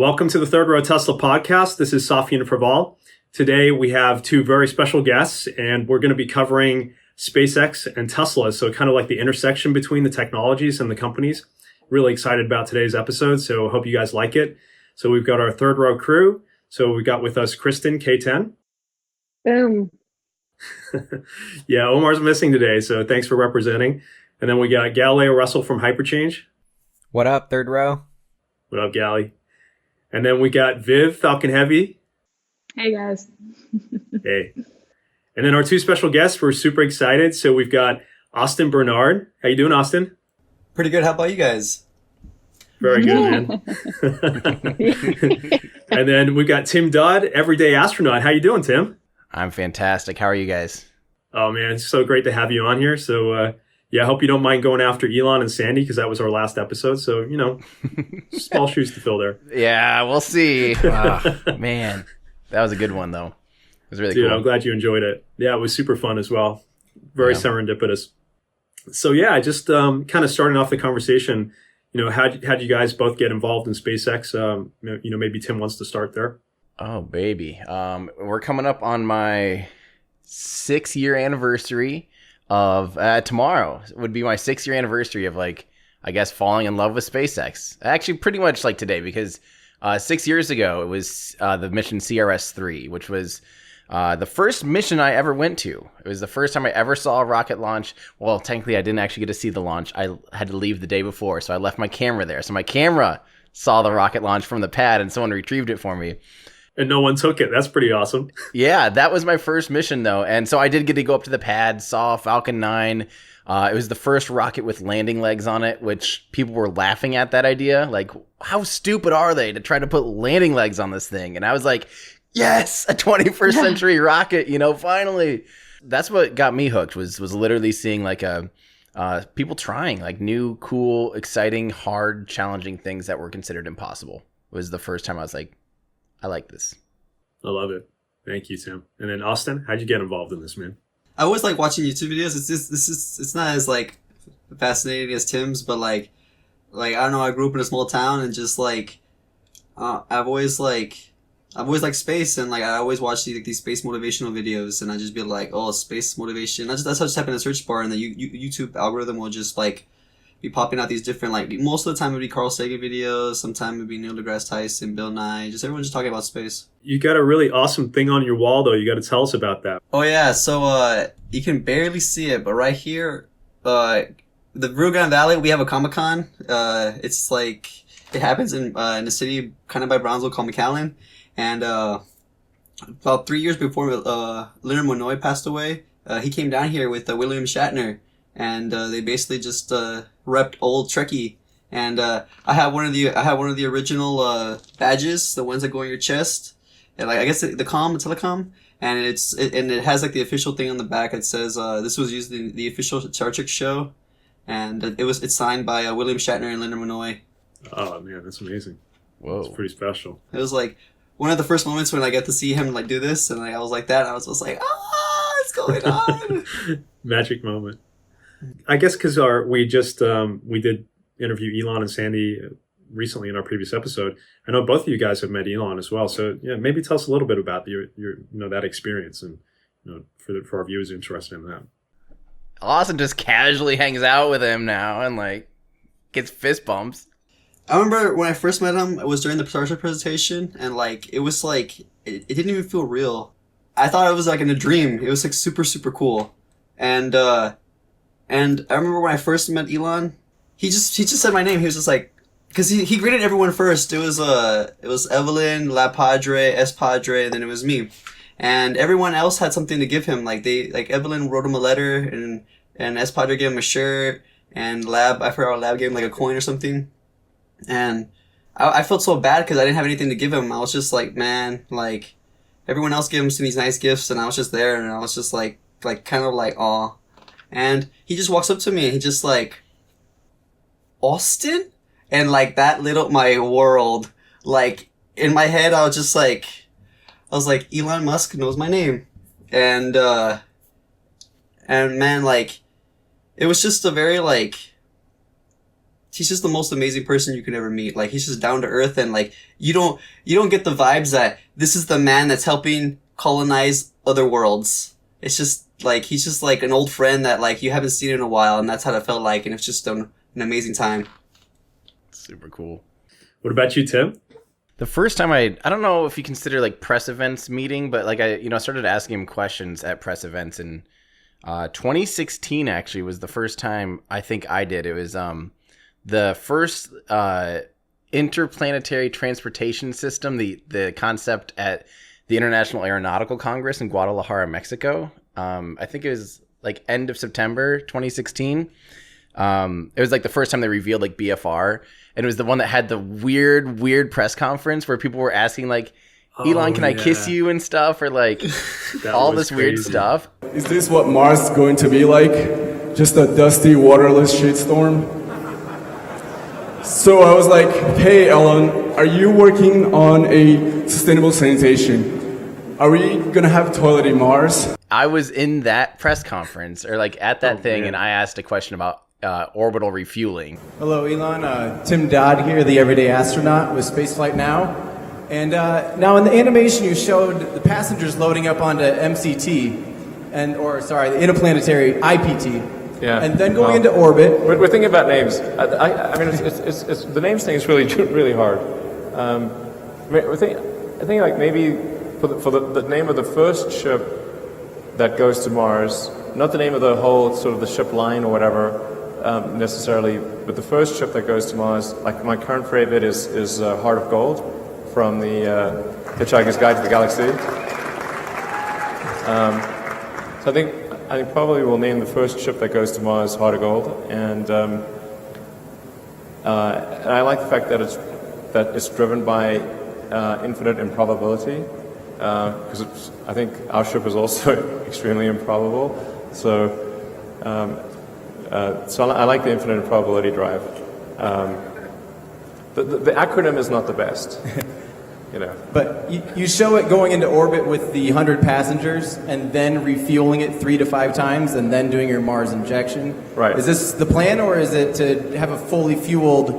Welcome to the Third Row Tesla podcast. This is Safin Praval. Today we have two very special guests, and we're going to be covering SpaceX and Tesla. So kind of like the intersection between the technologies and the companies. Really excited about today's episode, so hope you guys like it. So we've got our third row crew. So we've got with us Kristen, K10. Boom. Yeah, Omar's missing today, so thanks for representing. And then we got Galileo Russell from Hyperchange. What up, third row? What up, Gally? And then we got Viv, Falcon Heavy. Hey, guys. Hey. And then our two special guests, we're super excited. So we've got Austin Barnard. How you doing, Austin? Pretty good. How about you guys? Very good, man. And then we've got Tim Dodd, Everyday Astronaut. How you doing, Tim? I'm fantastic. How are you guys? Oh, man, it's so great to have you on here. So, I hope you don't mind going after Elon and Sandy, because that was our last episode. So, small shoes to fill there. Yeah, we'll see. Oh, man, that was a good one, though. It was really Dude, cool. I'm glad you enjoyed it. Yeah, it was super fun as well. Very serendipitous. So, just kind of starting off the conversation, how'd you guys both get involved in SpaceX? Maybe Tim wants to start there. Oh, baby. We're coming up on my 6-year anniversary of tomorrow would be my 6-year anniversary of falling in love with SpaceX. Actually, pretty much like today, because 6 years ago it was the mission CRS-3, which was the first mission I ever went to. It was the first time I ever saw a rocket launch. Well, technically I didn't actually get to see the launch. I had to leave the day before, so I left my camera there. So my camera saw the rocket launch from the pad, and someone retrieved it for me. And no one took it. That's pretty awesome. Yeah, that was my first mission, though. And so I did get to go up to the pad, saw Falcon 9. It was the first rocket with landing legs on it, which people were laughing at that idea. Like, how stupid are they to try to put landing legs on this thing? And I was like, yes, a 21st century rocket, finally. That's what got me hooked, was literally seeing people trying new, cool, exciting, hard, challenging things that were considered impossible. It was the first time I was like, I like this. I love it. Thank you, Tim. And then Austin, how'd you get involved in this, man? I always like watching YouTube videos. It's not as fascinating as Tim's, but I don't know. I grew up in a small town, and just I've always liked space, and I always watch these space motivational videos, and I just be like, oh, space motivation. That's how I just type in a search bar, and the YouTube algorithm will just be popping out these different, most of the time it would be Carl Sagan videos, sometimes it would be Neil deGrasse Tyson, Bill Nye, just everyone just talking about space. You got a really awesome thing on your wall, though. You got to tell us about that. Oh, yeah, so you can barely see it, but right here, the Rio Grande Valley, we have a Comic-Con. It's it happens in a city kind of by Brownsville called McAllen, and about 3 years before Leonard Malinois passed away, he came down here with William Shatner, and they basically just repped old Trekkie. And I have one of the original badges, the ones that go on your chest, and I guess the telecom, and it has the official thing on the back. It says this was used in the official Star Trek show, and it's signed by William Shatner and Leonard Malinois. Oh man, that's amazing. Whoa, it's pretty special. It was one of the first moments when I got to see him do this, and I was like that. And I was just like, what's going on? Magic moment. I guess because we did interview Elon and Sandy recently in our previous episode. I know both of you guys have met Elon as well. So maybe tell us a little bit about your that experience, and for our viewers interested in that. Austin just casually hangs out with him now and gets fist bumps. I remember when I first met him, it was during the Star Trek presentation, and it was it didn't even feel real. I thought it was in a dream. It was super, super cool. And I remember when I first met Elon, he just said my name. He was just because he greeted everyone first. It was Evelyn, La Padre, S Padre, and then it was me. And everyone else had something to give him. Evelyn wrote him a letter, and S Padre gave him a shirt, and I forgot what Lab gave him a coin or something. And I felt so bad because I didn't have anything to give him. I was just man, everyone else gave him some these nice gifts, and I was just there, and I was just kind of aw. And he just walks up to me, and he just Austin? And that lit up my world. In my head, I was just Elon Musk knows my name. And man, it was just a very he's just the most amazing person you could ever meet. Like, he's just down to earth, and like you don't get the vibes that this is the man that's helping colonize other worlds. It's just like he's just like an old friend that like you haven't seen in a while, and that's how it felt like, and it's just an amazing time. Super cool. What about you, Tim? The first time I don't know if you consider like press events meeting, but like I started asking him questions at press events, and 2016 actually was the first time I think I did. It was the first interplanetary transportation system, the concept at the International Aeronautical Congress in Guadalajara, Mexico. I think it was like end of September 2016. It was like the first time they revealed like BFR, and it was the one that had the weird press conference where people were asking like, Elon, can I kiss you and stuff, or like all this weird stuff. Is this what Mars is going to be like? Just a dusty, waterless shitstorm? So I was like, hey Elon, are you working on a sustainable sanitation? Are we gonna have toilet in Mars? I was in that press conference, or like at that thing, and I asked a question about orbital refueling. Hello, Elon. Tim Dodd here, the Everyday Astronaut with Spaceflight Now. And now in the animation you showed the passengers loading up onto MCT, the interplanetary IPT, and then going into orbit. We're thinking about names. I mean, it's the names thing is really really hard. I think like maybe for the name of the first ship that goes to Mars, not the name of the whole sort of the ship line or whatever necessarily, but the first ship that goes to Mars. Like my current favorite is Heart of Gold from the Hitchhiker's Guide to the Galaxy. So I think probably we'll name the first ship that goes to Mars Heart of Gold, and I like the fact that it's driven by infinite improbability, because I think our ship is also extremely improbable. So I like the infinite improbability drive. The acronym is not the best. But you show it going into orbit with the 100 passengers and then refueling it 3 to 5 times and then doing your Mars injection. Right. Is this the plan, or is it to have a fully fueled,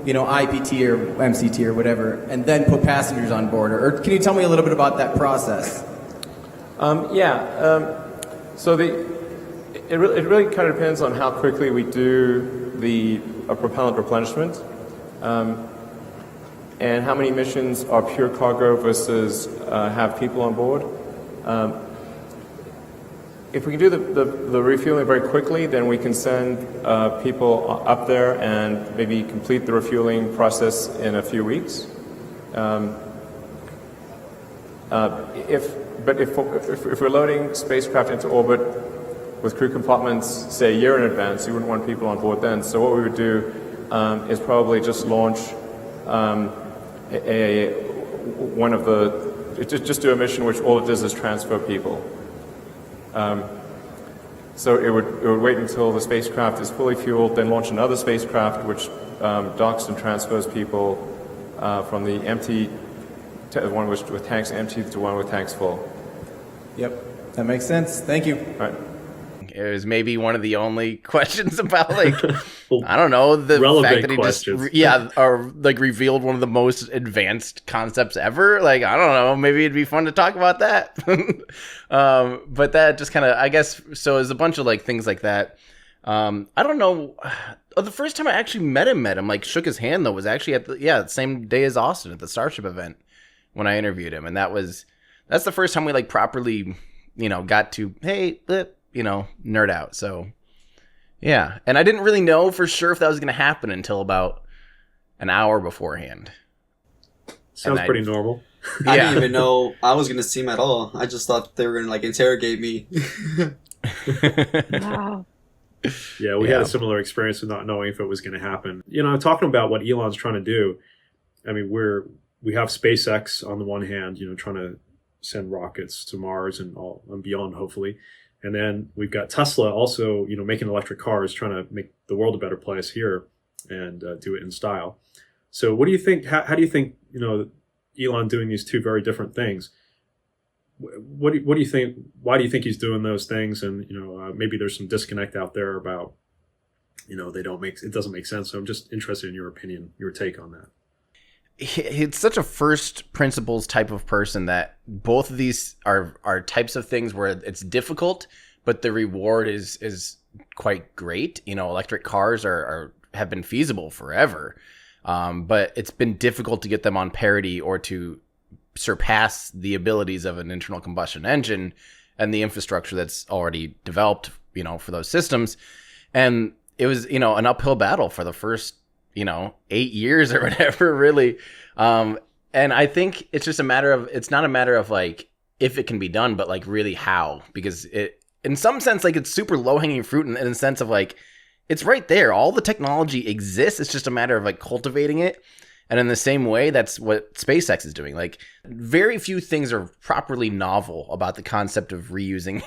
IPT or MCT or whatever, and then put passengers on board? Or can you tell me a little bit about that process? So it really kind of depends on how quickly we do the propellant replenishment. And how many missions are pure cargo versus have people on board. If we can do the refueling very quickly, then we can send people up there and maybe complete the refueling process in a few weeks. If we're loading spacecraft into orbit with crew compartments, say a year in advance, you wouldn't want people on board then. So what we would do is probably just launch just do a mission which all it does is transfer people. So it would wait until the spacecraft is fully fueled, then launch another spacecraft which docks and transfers people from the empty one with tanks empty to one with tanks full. Yep, that makes sense. Thank you. All right. It was maybe one of the only questions about like I don't know, the relevant fact that he questions. or like revealed one of the most advanced concepts ever. Like I don't know, maybe it'd be fun to talk about that. But that just kind of, I guess, so there's a bunch of like things like that. I don't know. The first time I actually met him, like shook his hand though, was actually at the same day as Austin at the Starship event when I interviewed him, and that's the first time we like properly, got to nerd out. So yeah, and I didn't really know for sure if that was going to happen until about an hour beforehand. Sounds pretty normal. I didn't even know I was gonna see him at all. I just thought they were gonna like interrogate me. Wow. Yeah, we had a similar experience of not knowing if it was going to happen. Talking about what Elon's trying to do. I mean, we have SpaceX on the one hand, trying to send rockets to Mars and beyond, hopefully. And then we've got Tesla also, making electric cars, trying to make the world a better place here and do it in style. So what do you think? How do you think, Elon doing these two very different things? What do you think? Why do you think he's doing those things? And, maybe there's some disconnect out there about, it doesn't make sense. So I'm just interested in your opinion, your take on that. It's such a first principles type of person that both of these are types of things where it's difficult, but the reward is quite great. Electric cars have been feasible forever, but it's been difficult to get them on parity or to surpass the abilities of an internal combustion engine and the infrastructure that's already developed, for those systems. And it was, an uphill battle for the first 8 years or whatever, really. And I think it's just it's not a matter of like if it can be done, but like really how, because it, in some sense, like it's super low hanging fruit in the sense of like, it's right there. All the technology exists. It's just a matter of like cultivating it. And in the same way, that's what SpaceX is doing. Like, very few things are properly novel about the concept of reusing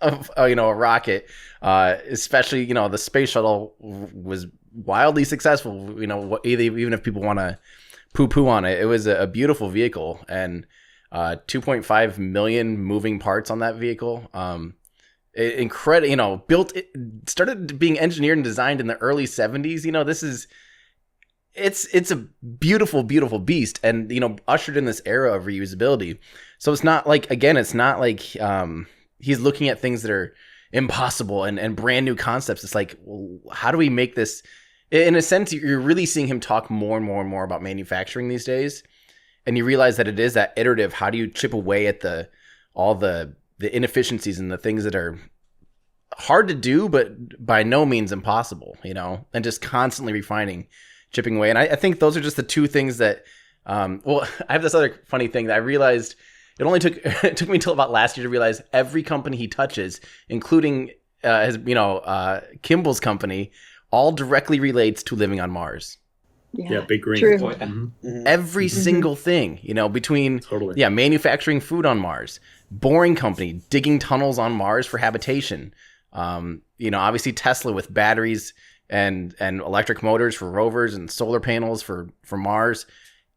of a rocket. Especially, the space shuttle was wildly successful. Even if people want to poo-poo on it, it was a beautiful vehicle, and 2.5 million moving parts on that vehicle. Incredible. It started being engineered and designed in the early 70s. It's a beautiful, beautiful beast, and ushered in this era of reusability. So it's not like he's looking at things that are impossible and brand new concepts. It's like, well, how do we make this? In a sense, you're really seeing him talk more and more and more about manufacturing these days, and you realize that it is that iterative. How do you chip away at all the inefficiencies and the things that are hard to do, but by no means impossible, and just constantly refining, chipping away. And I think those are just the two things that, I have this other funny thing that I realized. It only took me until about last year to realize every company he touches, including Kimball's company, all directly relates to living on Mars. Yeah, Big Green. True. Mm-hmm. Every single thing, between Totally. Manufacturing food on Mars, Boring Company digging tunnels on Mars for habitation. Obviously Tesla with batteries and electric motors for rovers and solar panels for Mars.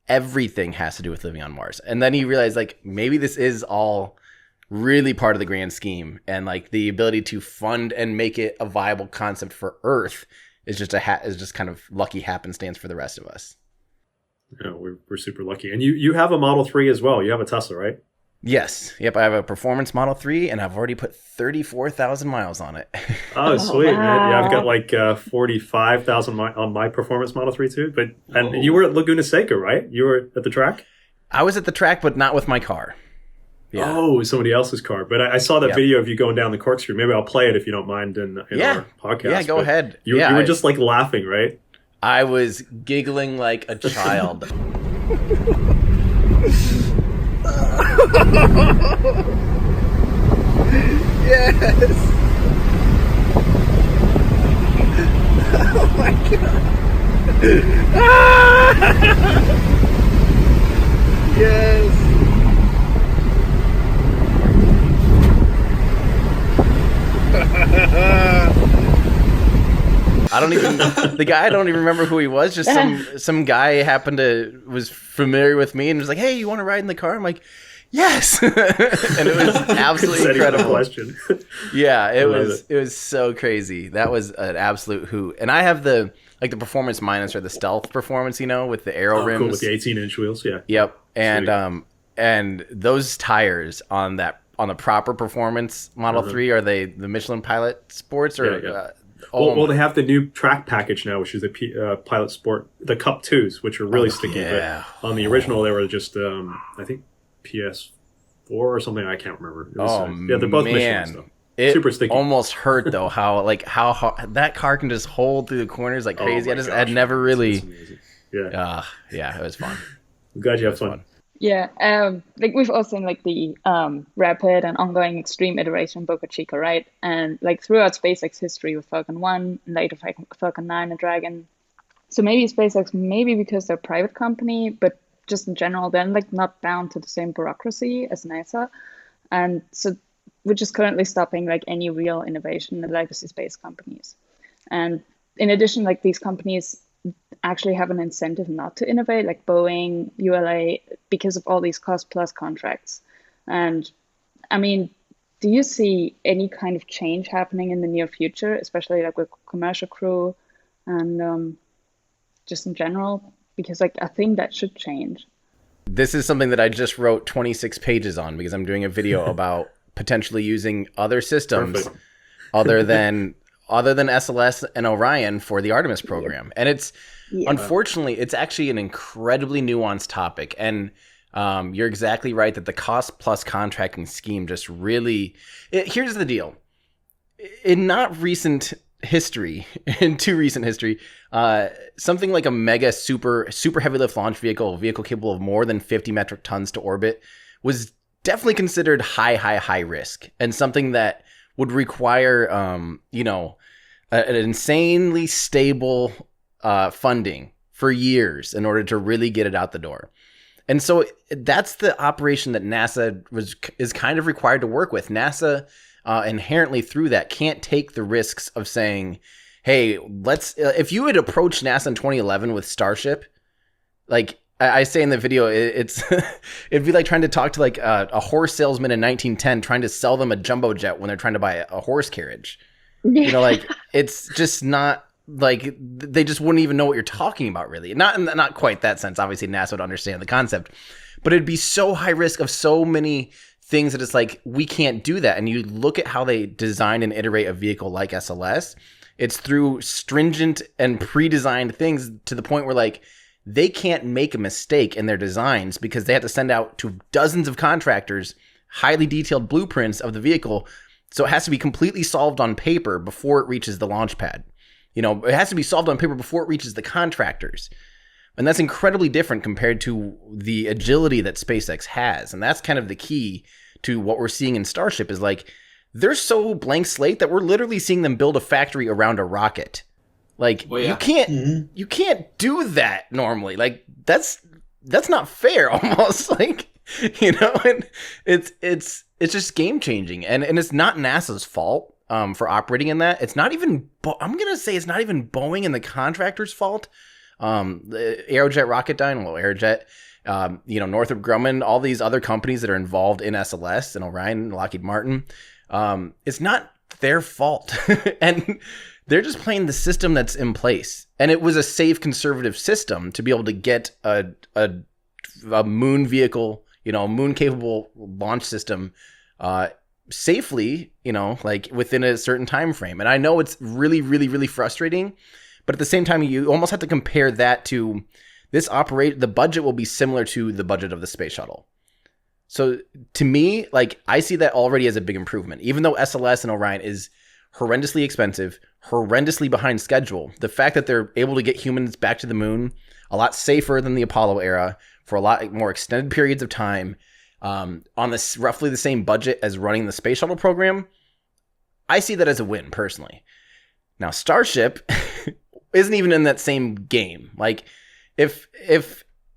Everything has to do with living on Mars. And then he realized, like, maybe this is all really part of the grand scheme, and like the ability to fund and make it a viable concept for Earth is just kind of lucky happenstance for the rest of us. Yeah, we're super lucky. And you have a Model 3 as well. You have a Tesla, right? Yes. Yep. I have a performance Model 3, and I've already put 34,000 miles on it. Oh, sweet, wow. man. Yeah, I've got like 45,000 on my performance Model 3 too. And you were at Laguna Seca, right? You were at the track? I was at the track, but not with my car. Yeah. Oh, somebody else's car. But I saw that Yep. video of you going down the corkscrew. Maybe I'll play it if you don't mind in our podcast. Yeah, go ahead. You were just like laughing, right? I was giggling like a child. Yes. Oh my god. Yes. I don't even remember who he was. Just some guy was familiar with me and was like, "Hey, you want to ride in the car?" I'm like, "Yes." And it was absolutely incredible. Question. Yeah, it was so crazy. That was an absolute hoot. And I have the performance minus or the stealth performance, with the aero rims. Cool, with the 18-inch wheels, yeah. Yep. And those tires on the proper performance Model 3, are they the Michelin Pilot Sports or Yeah. Well, they have the new track package now, which is the Pilot Sport, the Cup 2s, which are really sticky. yeah. But on the original, they were just, I think, PS4 or something. I can't remember. They're both Michelin stuff. It super sticky. Almost hurt though how hard that car can just hold through the corners like crazy. I'd never really. It's amazing. Yeah. Yeah, it was fun. I'm glad you have fun. Yeah, we've all seen the rapid and ongoing extreme iteration Boca Chica, right? And throughout SpaceX history with Falcon 1, and later Falcon 9 and Dragon. So maybe SpaceX, because they're a private company, but just in general, they're not bound to the same bureaucracy as NASA. And so we're just currently stopping any real innovation in the legacy space companies. And in addition, these companies actually have an incentive not to innovate, like Boeing, ULA, because of all these cost plus contracts. And I mean, do you see any kind of change happening in the near future, especially with Commercial Crew and just in general, because like I think that should change. This is something that I just wrote 26 pages on because I'm doing a video about potentially using other systems Perfect. other than SLS and Orion for the Artemis program. And it's unfortunately, it's actually an incredibly nuanced topic. And you're exactly right that the cost plus contracting scheme just really here's the deal. In not recent history, in too recent history, something like a mega super heavy lift launch vehicle, a vehicle capable of more than 50 metric tons to orbit, was definitely considered high risk, and something that would require an insanely stable funding for years in order to really get it out the door. And so that's the operation that NASA is kind of required to work with. NASA inherently through that can't take the risks of saying, hey, let's if you had approached NASA in 2011 with Starship, like I say in the video, it's it'd be like trying to talk to like a horse salesman in 1910 trying to sell them a jumbo jet when they're trying to buy a horse carriage. You know, like it's just not like they just wouldn't even know what you're talking about, really. Not quite that sense. Obviously, NASA would understand the concept, but it'd be so high risk of so many things that it's like we can't do that. And you look at how they design and iterate a vehicle like SLS, it's through stringent and pre-designed things to the point where like they can't make a mistake in their designs because they have to send out to dozens of contractors highly detailed blueprints of the vehicle. So it has to be completely solved on paper before it reaches the launch pad. You know, it has to be solved on paper before it reaches the contractors. And that's incredibly different compared to the agility that SpaceX has. And that's kind of the key to what we're seeing in Starship is like, they're so blank slate that we're literally seeing them build a factory around a rocket. Like, you can't do that normally. Like, that's not fair almost. Like, you know, and it's just game changing. And it's not NASA's fault for operating in that. It's not even, I'm going to say it's not even Boeing and the contractor's fault. Aerojet Rocketdyne, Aerojet, Northrop Grumman, all these other companies that are involved in SLS and Orion and Lockheed Martin, it's not their fault. And they're just playing the system that's in place. And it was a safe, conservative system to be able to get a moon vehicle, a moon-capable launch system safely, like within a certain time frame. And I know it's really, really, really frustrating. But at the same time, you almost have to compare that to the budget will be similar to the budget of the space shuttle. So to me, like I see that already as a big improvement. Even though SLS and Orion is horrendously expensive, horrendously behind schedule, the fact that they're able to get humans back to the moon a lot safer than the Apollo era for a lot more extended periods of time on this roughly the same budget as running the space shuttle program, I see that as a win personally. Now Starship isn't even in that same game. Like if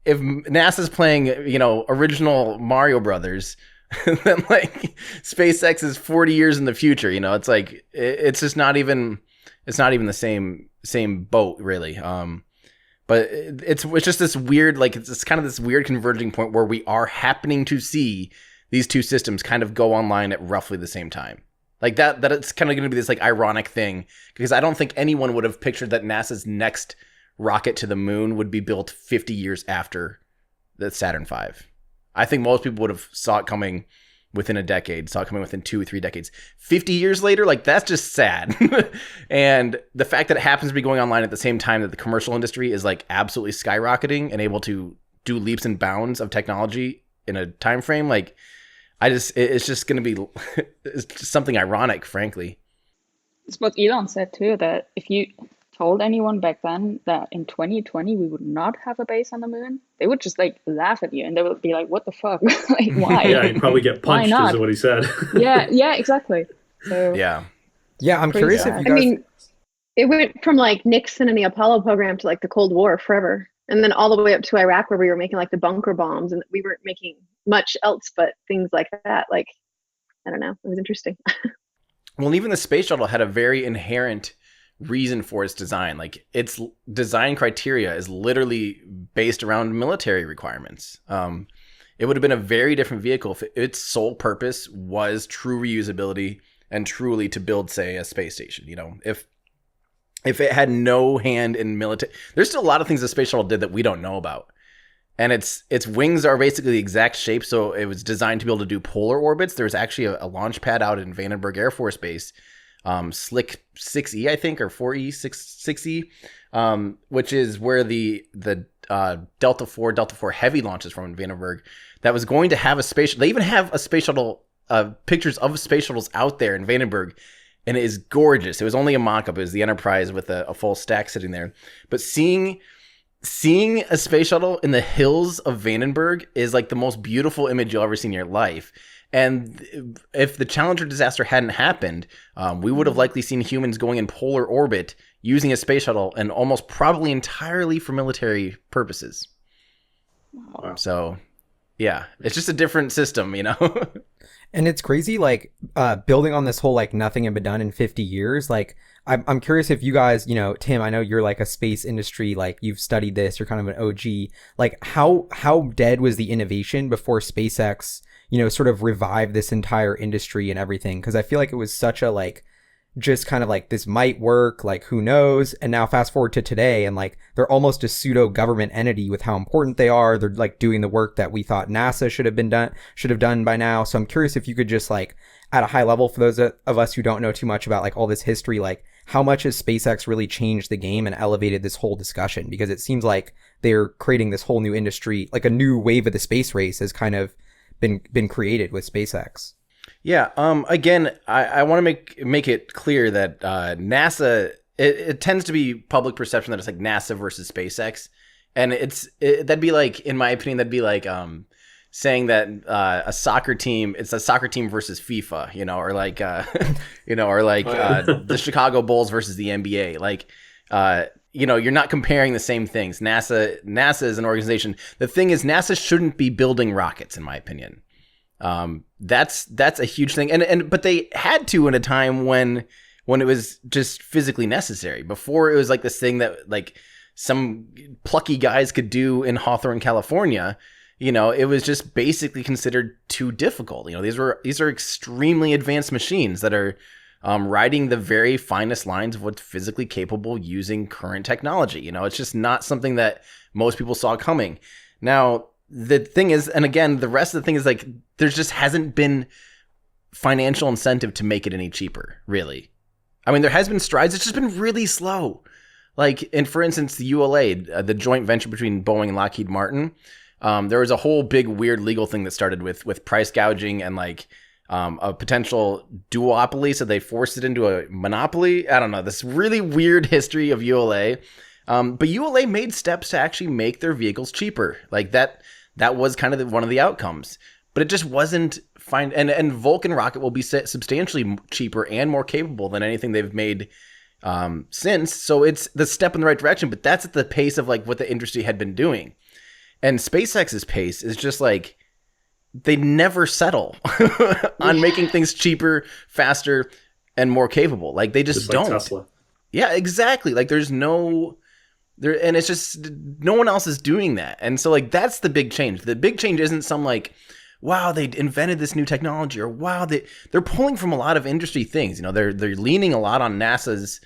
NASA's playing, original Mario Brothers, then like SpaceX is 40 years in the future, it's like it's just not even the same boat really. But it's just this weird, like it's kind of this weird converging point where we are happening to see these two systems kind of go online at roughly the same time. Like that it's kind of going to be this like ironic thing because I don't think anyone would have pictured that NASA's next rocket to the moon would be built 50 years after the Saturn V. I think most people would have saw it coming within a decade, saw it coming within 2 or 3 decades. 50 years later, like that's just sad. And the fact that it happens to be going online at the same time that the commercial industry is like absolutely skyrocketing and able to do leaps and bounds of technology in a time frame, like it's just going to be it's just something ironic, frankly. It's what Elon said too, that if you told anyone back then that in 2020 we would not have a base on the moon, they would just like laugh at you and they would be like, what the fuck? Like, why? Yeah, you'd probably get punched is what he said. yeah, exactly. So yeah, I'm curious if you guys... I mean, it went from like Nixon and the Apollo program to like the Cold War forever. And then all the way up to Iraq where we were making like the bunker bombs and we weren't making much else but things like that. Like, I don't know. It was interesting. Well, and even the space shuttle had a very inherent reason for its design. Like its design criteria is literally based around military requirements. It would have been a very different vehicle if its sole purpose was true reusability and truly to build, say, a space station. If if it had no hand in military. There's still a lot of things the space shuttle did that we don't know about. And its wings are basically the exact shape, so it was designed to be able to do polar orbits. There's actually a launch pad out in Vandenberg Air Force Base, Slick 6E, I think, or 4E, 6E, which is where the Delta 4 Heavy launches from in Vandenberg. That was going to have a space. They even have a space shuttle, pictures of space shuttles out there in Vandenberg, and it is gorgeous. It was only a mock-up. It was the Enterprise with a full stack sitting there. But seeing a space shuttle in the hills of Vandenberg is like the most beautiful image you'll ever see in your life. And if the Challenger disaster hadn't happened, we would have likely seen humans going in polar orbit using a space shuttle, and almost probably entirely for military purposes. Wow. So, yeah, it's just a different system, you know? And it's crazy, like, building on this whole, like, nothing had been done in 50 years. Like, I'm curious if you guys, you know, Tim, I know you're like a space industry, like you've studied this, you're kind of an OG. Like, how dead was the innovation before SpaceX, you know, sort of revived this entire industry and everything? Because I feel like it was such a, like, just kind of like, this might work, like, who knows? And now fast forward to today, and like, they're almost a pseudo government entity with how important they are. They're like doing the work that we thought NASA should have done by now. So I'm curious if you could just, like, at a high level, for those of us who don't know too much about like all this history, like, how much has SpaceX really changed the game and elevated this whole discussion? Because it seems like they're creating this whole new industry, like a new wave of the space race has kind of been created with SpaceX. Yeah. Again, I want to make it clear that NASA, it tends to be public perception that it's like NASA versus SpaceX, and that'd be like, in my opinion, that'd be like saying that a soccer team, it's a soccer team versus FIFA, you know, or like the Chicago Bulls versus the NBA. Like, you know, you're not comparing the same things. NASA is an organization. The thing is, NASA shouldn't be building rockets, in my opinion. That's a huge thing. But they had to in a time when it was just physically necessary. Before, it was like this thing that like some plucky guys could do in Hawthorne, California. You know, it was just basically considered too difficult. You know, these are extremely advanced machines that are riding the very finest lines of what's physically capable using current technology. You know, it's just not something that most people saw coming. Now, the thing is, and again, the rest of the thing is like, there just hasn't been financial incentive to make it any cheaper, really. I mean, there has been strides. It's just been really slow. Like, and for instance, the ULA, the joint venture between Boeing and Lockheed Martin, there was a whole big weird legal thing that started with price gouging and like a potential duopoly. So they forced it into a monopoly. I don't know, this really weird history of ULA. But ULA made steps to actually make their vehicles cheaper. Like that was kind of one of the outcomes. But it just wasn't fine. And Vulcan rocket will be substantially cheaper and more capable than anything they've made since. So it's the step in the right direction. But that's at the pace of like what the industry had been doing. And SpaceX's pace is just like, they never settle on making things cheaper, faster, and more capable. Like they just don't. Like Tesla. Yeah, exactly. Like there's and it's just no one else is doing that. And so like that's the big change. The big change isn't some like, wow, they invented this new technology, or wow, they're pulling from a lot of industry things. You know, they're leaning a lot on NASA's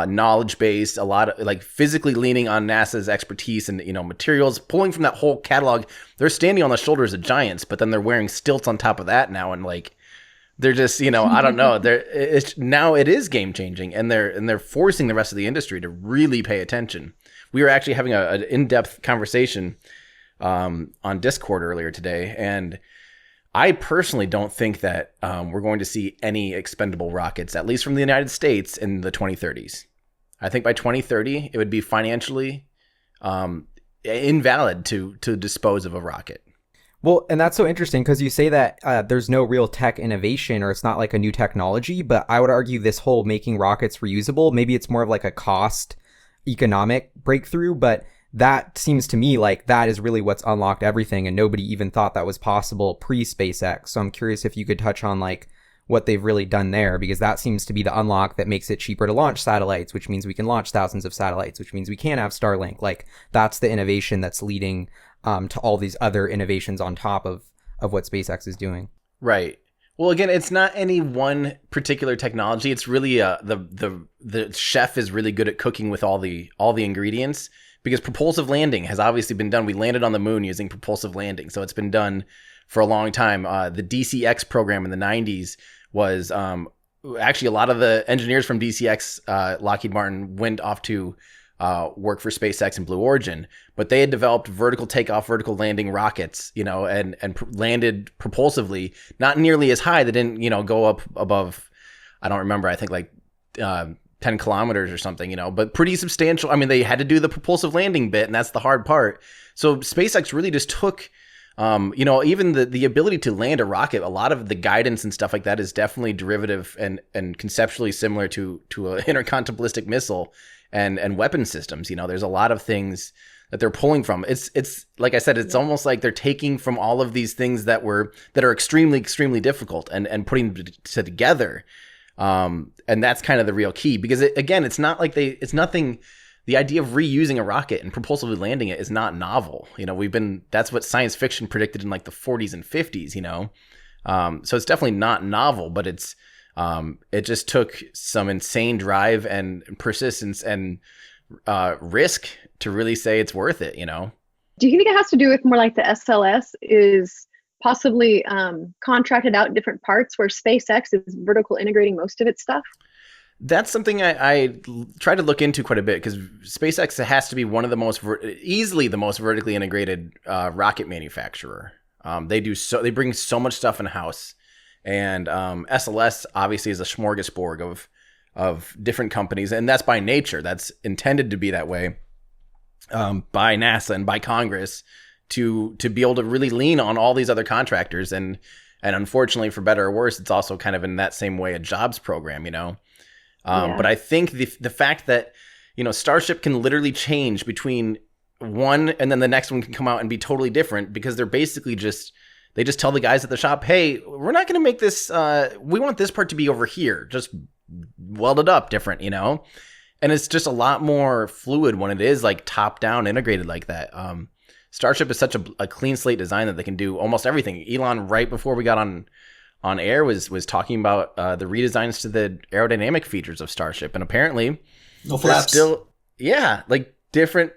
knowledge base, a lot of like physically leaning on NASA's expertise and, you know, materials, pulling from that whole catalog. They're standing on the shoulders of giants, but then they're wearing stilts on top of that now, and like they're just, you know, I don't know. Now it is game changing, and they're forcing the rest of the industry to really pay attention. We were actually having an in-depth conversation on Discord earlier today, and I personally don't think that we're going to see any expendable rockets, at least from the United States, in the 2030s. I think by 2030, it would be financially invalid to dispose of a rocket. Well, and that's so interesting because you say that there's no real tech innovation, or it's not like a new technology, but I would argue this whole making rockets reusable, maybe it's more of like a cost economic breakthrough, but that seems to me like that is really what's unlocked everything, and nobody even thought that was possible pre-SpaceX. So I'm curious if you could touch on like what they've really done there, because that seems to be the unlock that makes it cheaper to launch satellites, which means we can launch thousands of satellites, which means we can have Starlink. Like that's the innovation that's leading to all these other innovations on top of what SpaceX is doing. Right. Well, again, it's not any one particular technology. It's really the chef is really good at cooking with all the ingredients, because propulsive landing has obviously been done. We landed on the moon using propulsive landing, so it's been done for a long time. The DCX program in the 90s was actually a lot of the engineers from DCX, Lockheed Martin, went off to work for SpaceX and Blue Origin, but they had developed vertical takeoff, vertical landing rockets, and landed propulsively, not nearly as high. They didn't, go up above, I don't remember, I think like 10 kilometers or something, but pretty substantial. I mean, they had to do the propulsive landing bit, and that's the hard part. So SpaceX really just took, even the ability to land a rocket, a lot of the guidance and stuff like that is definitely derivative and conceptually similar to an intercontinental missile. And weapon systems, there's a lot of things that they're pulling from. It's like I said, it's almost like they're taking from all of these things that are extremely, extremely difficult and putting them together. And that's kind of the real key, because it's not like it's nothing. The idea of reusing a rocket and propulsively landing it is not novel. That's what science fiction predicted in like the 40s and 50s, so it's definitely not novel, but it just took some insane drive and persistence and risk to really say it's worth it, Do you think it has to do with more like the SLS is possibly contracted out in different parts, where SpaceX is vertical integrating most of its stuff? That's something I try to look into quite a bit, because SpaceX has to be one of the easily the most vertically integrated rocket manufacturer. They bring so much stuff in house. And SLS obviously is a smorgasbord of different companies, and that's by nature. That's intended to be that way by NASA and by Congress to be able to really lean on all these other contractors. And unfortunately, for better or worse, it's also kind of in that same way a jobs program, But I think the fact that Starship can literally change between one and then the next one can come out and be totally different, because they're basically they just tell the guys at the shop, hey, we're not going to make this, we want this part to be over here. Just weld it up different, And it's just a lot more fluid when it is like top down integrated like that. Starship is such a clean slate design that they can do almost everything. Elon, right before we got on air, was talking about the redesigns to the aerodynamic features of Starship. And apparently no flaps. Like different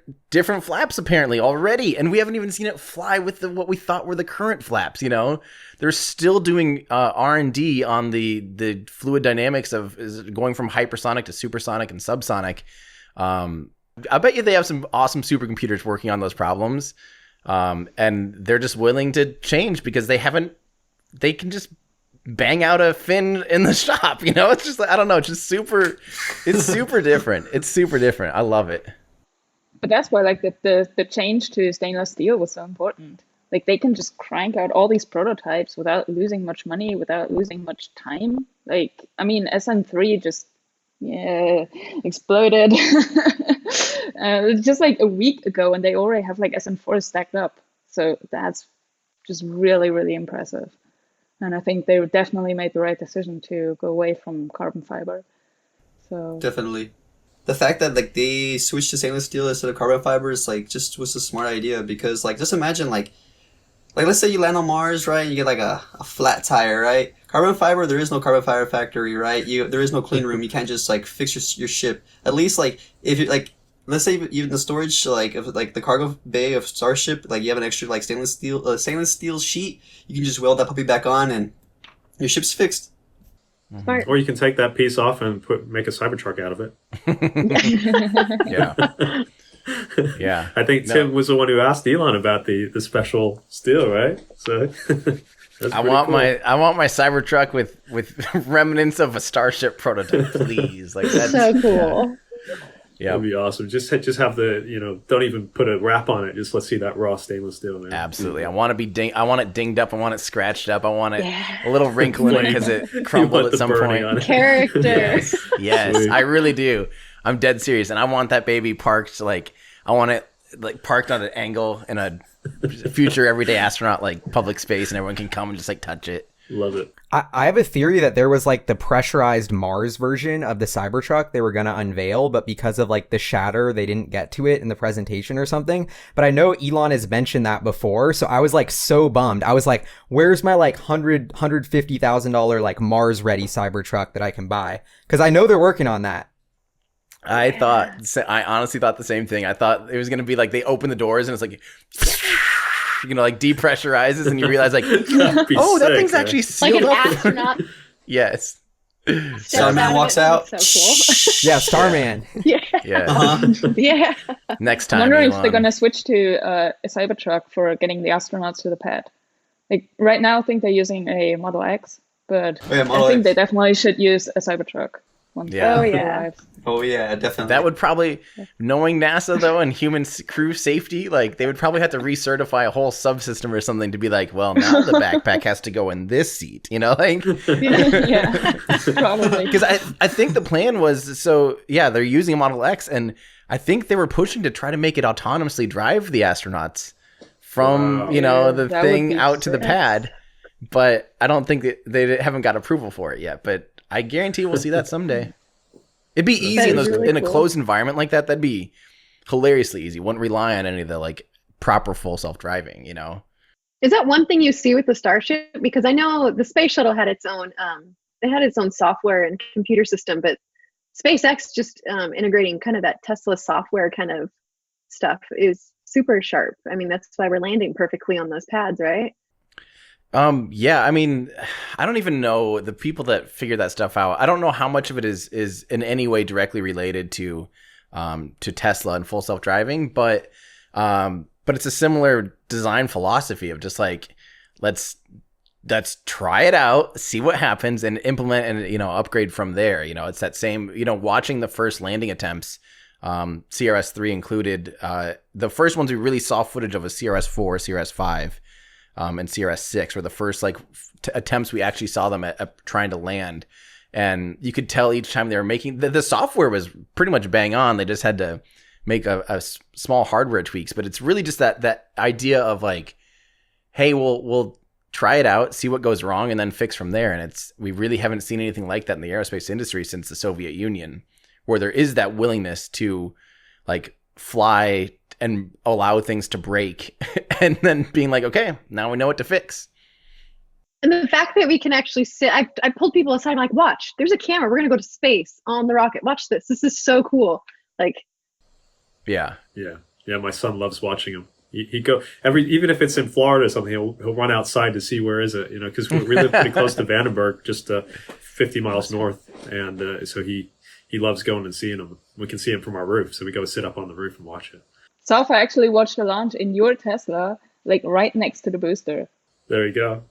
flaps apparently already, and we haven't even seen it fly with what we thought were the current flaps. They're still doing R&D on the fluid dynamics of going from hypersonic to supersonic and subsonic. I bet you they have some awesome supercomputers working on those problems, and they're just willing to change because they can just bang out a fin in the shop. It's just, I don't know, it's super different. It's super different. I love it. But that's why like the change to stainless steel was so important. Like they can just crank out all these prototypes without losing much money, without losing much time. Like, I mean, SN3 just exploded just like a week ago, and they already have like SN4 stacked up. So that's just really, really impressive. And I think they definitely made the right decision to go away from carbon fiber. So definitely. The fact that like they switched to stainless steel instead of carbon fibers was a smart idea, because just imagine like let's say you land on Mars, right? You get like a flat tire, right? Carbon fiber, there is no carbon fiber factory, right? There is no clean room. You can't just like fix your ship. At least if you let's say even the storage of the cargo bay of Starship, you have an extra stainless steel sheet. You can just weld that puppy back on and your ship's fixed. Smart. Or you can take that piece off and make a Cybertruck out of it. Yeah. I think Tim was the one who asked Elon about the special steel, right? So I want my Cybertruck with remnants of a Starship prototype, please. That's so cool. Yeah, that'd be awesome. Just have the don't even put a wrap on it. Just let's see that raw stainless steel, man. Absolutely. I want it dinged up. I want it scratched up. I want it a little wrinkle in it because it crumbled at some point. Character. Yes, I really do. I'm dead serious, and I want that baby parked I want it parked on an angle in a future everyday astronaut public space, and everyone can come and just touch it. Love it. I have a theory that there was like the pressurized Mars version of the Cybertruck they were going to unveil, but because of like the shatter, they didn't get to it in the presentation or something. But I know Elon has mentioned that before, so I was like so bummed. I was like, where's my like $150,000 like Mars ready Cybertruck that I can buy? Because I know they're working on that. I honestly thought the same thing. I thought it was going to be like they open the doors and it's like, like depressurizes and you realize like, oh, that thing's actually sealed like up. an astronaut. Yes. Starman walks out. So cool. Yeah, Starman. Yeah. Yeah. Yeah. Next I'm time. wondering if Elon. they're gonna switch to a Cybertruck for getting the astronauts to the pad. Like right now, I think they're using a Model X, but Oh, yeah, Model I think X. they definitely should use a Cybertruck. Once Yeah. Oh, it yeah. arrives. Oh yeah, definitely. That would probably, knowing NASA though and human crew safety, like they would probably have to recertify a whole subsystem or something to be like, well, now the backpack has to go in this seat, like. Yeah, probably. Because I think the plan was, so yeah, they're using a Model X, and I think they were pushing to try to make it autonomously drive the astronauts from, Wow. the That would thing be out to the sick. pad. But I don't think they haven't got approval for it yet. But I guarantee we'll see that someday. It'd be easy in, is really in a cool. closed environment like that. That'd be hilariously easy. Wouldn't rely on any of the like proper full self-driving, Is that one thing you see with the Starship? Because I know the space shuttle had its own, it had its own software and computer system, but SpaceX just integrating kind of that Tesla software kind of stuff is super sharp. I mean, that's why we're landing perfectly on those pads, right? Yeah, I mean, I don't even know the people that figure that stuff out. I don't know how much of it is in any way directly related to Tesla and full self-driving, but it's a similar design philosophy of just like, let's try it out, see what happens, and implement and upgrade from there. It's that same, watching the first landing attempts, CRS-3 included. The first ones we really saw footage of was CRS-4, CRS-5. And CRS-6 were the first like attempts we actually saw them at trying to land, and you could tell each time they were making the software was pretty much bang on. They just had to make a small hardware tweaks, but it's really just that idea of like, hey, we'll try it out, see what goes wrong, and then fix from there. And we really haven't seen anything like that in the aerospace industry since the Soviet Union, where there is that willingness to like fly and allow things to break and then being like, okay, now we know what to fix. And the fact that we can actually sit, I pulled people aside, I'm like, watch, there's a camera. We're going to go to space on the rocket. Watch this. This is so cool. Like, Yeah. My son loves watching them. He go even if it's in Florida or something, he'll run outside to see where is it, because we live pretty close to Vandenberg, just 50 miles north, and so he loves going and seeing them. We can see them from our roof, so we go sit up on the roof and watch it. Safa actually watched the launch in your Tesla, like right next to the booster. There you go.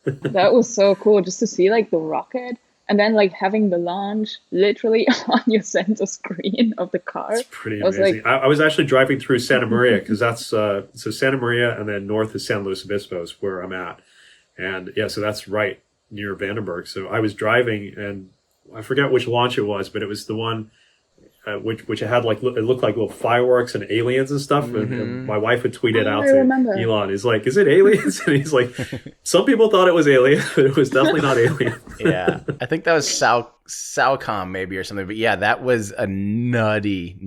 That was so cool just to see like the rocket and then like having the launch literally on your center screen of the car. It's pretty I was amazing. like- I was actually driving through Santa Maria because that's so Santa Maria, and then north is San Luis Obispo is where I'm at, and yeah, so that's right near Vandenberg. So I was driving, and I forget which launch it was, but it was the one which it had like it looked like little fireworks and aliens and stuff. And my wife had tweeted out I to remember. Elon, "Is like, is it aliens?" And he's like, "Some people thought it was alien, but it was definitely not alien." Yeah. I think that was Salcom maybe or something. But yeah, that was a nutty.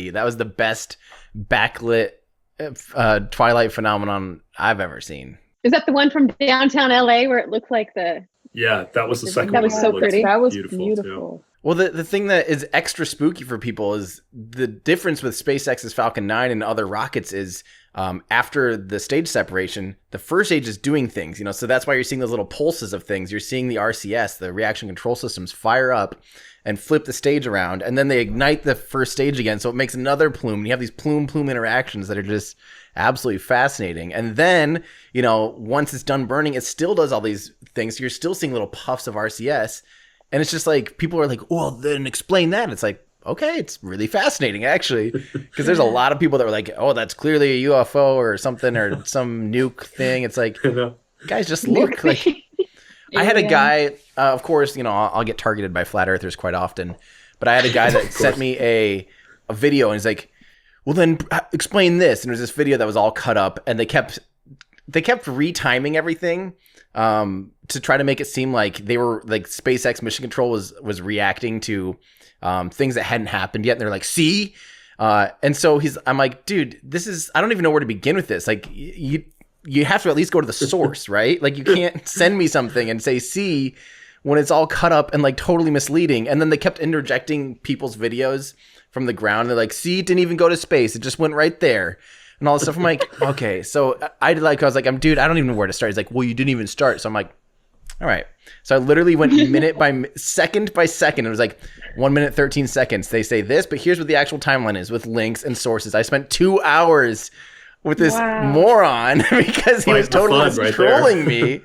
That was the best backlit twilight phenomenon I've ever seen. is that the one from downtown LA where it looked like the, Yeah, that was the second That one. was so looked pretty. That was beautiful, beautiful. too. Well, the thing that is extra spooky for people is the difference with SpaceX's Falcon 9 and other rockets is after the stage separation, the first stage is doing things, so that's why you're seeing those little pulses of things. You're seeing the RCS, the reaction control systems, fire up and flip the stage around, and then they ignite the first stage again, so it makes another plume, and you have these plume interactions that are just absolutely fascinating. And then, once it's done burning, it still does all these things. So you're still seeing little puffs of RCS. And it's just like, people are like, well, then explain that. It's like, okay, it's really fascinating, actually. Because there's a lot of people that were like, oh, that's clearly a UFO or something or some nuke thing. It's like, guys, just look. Like, I had a guy, of course, I'll get targeted by flat earthers quite often. But I had a guy that sent me a video, and he's like, well, then explain this. And there's this video that was all cut up, and they kept retiming everything to try to make it seem like they were like SpaceX mission control was reacting to things that hadn't happened yet. And they're like, see? And so I'm like, dude, I don't even know where to begin with this. Like you have to at least go to the source, right? Like you can't send me something and say, see, when it's all cut up and like totally misleading. And then they kept interjecting people's videos from the ground. They're like, see, it didn't even go to space. It just went right there. And all this stuff. I'm like, okay. So I was like, dude, I don't even know where to start. He's like, well, you didn't even start. So I'm like, all right. So I literally went second by second. It was like 1 minute, 13 seconds. They say this, but here's what the actual timeline is with links and sources. I spent 2 hours with this moron because he was totally trolling me.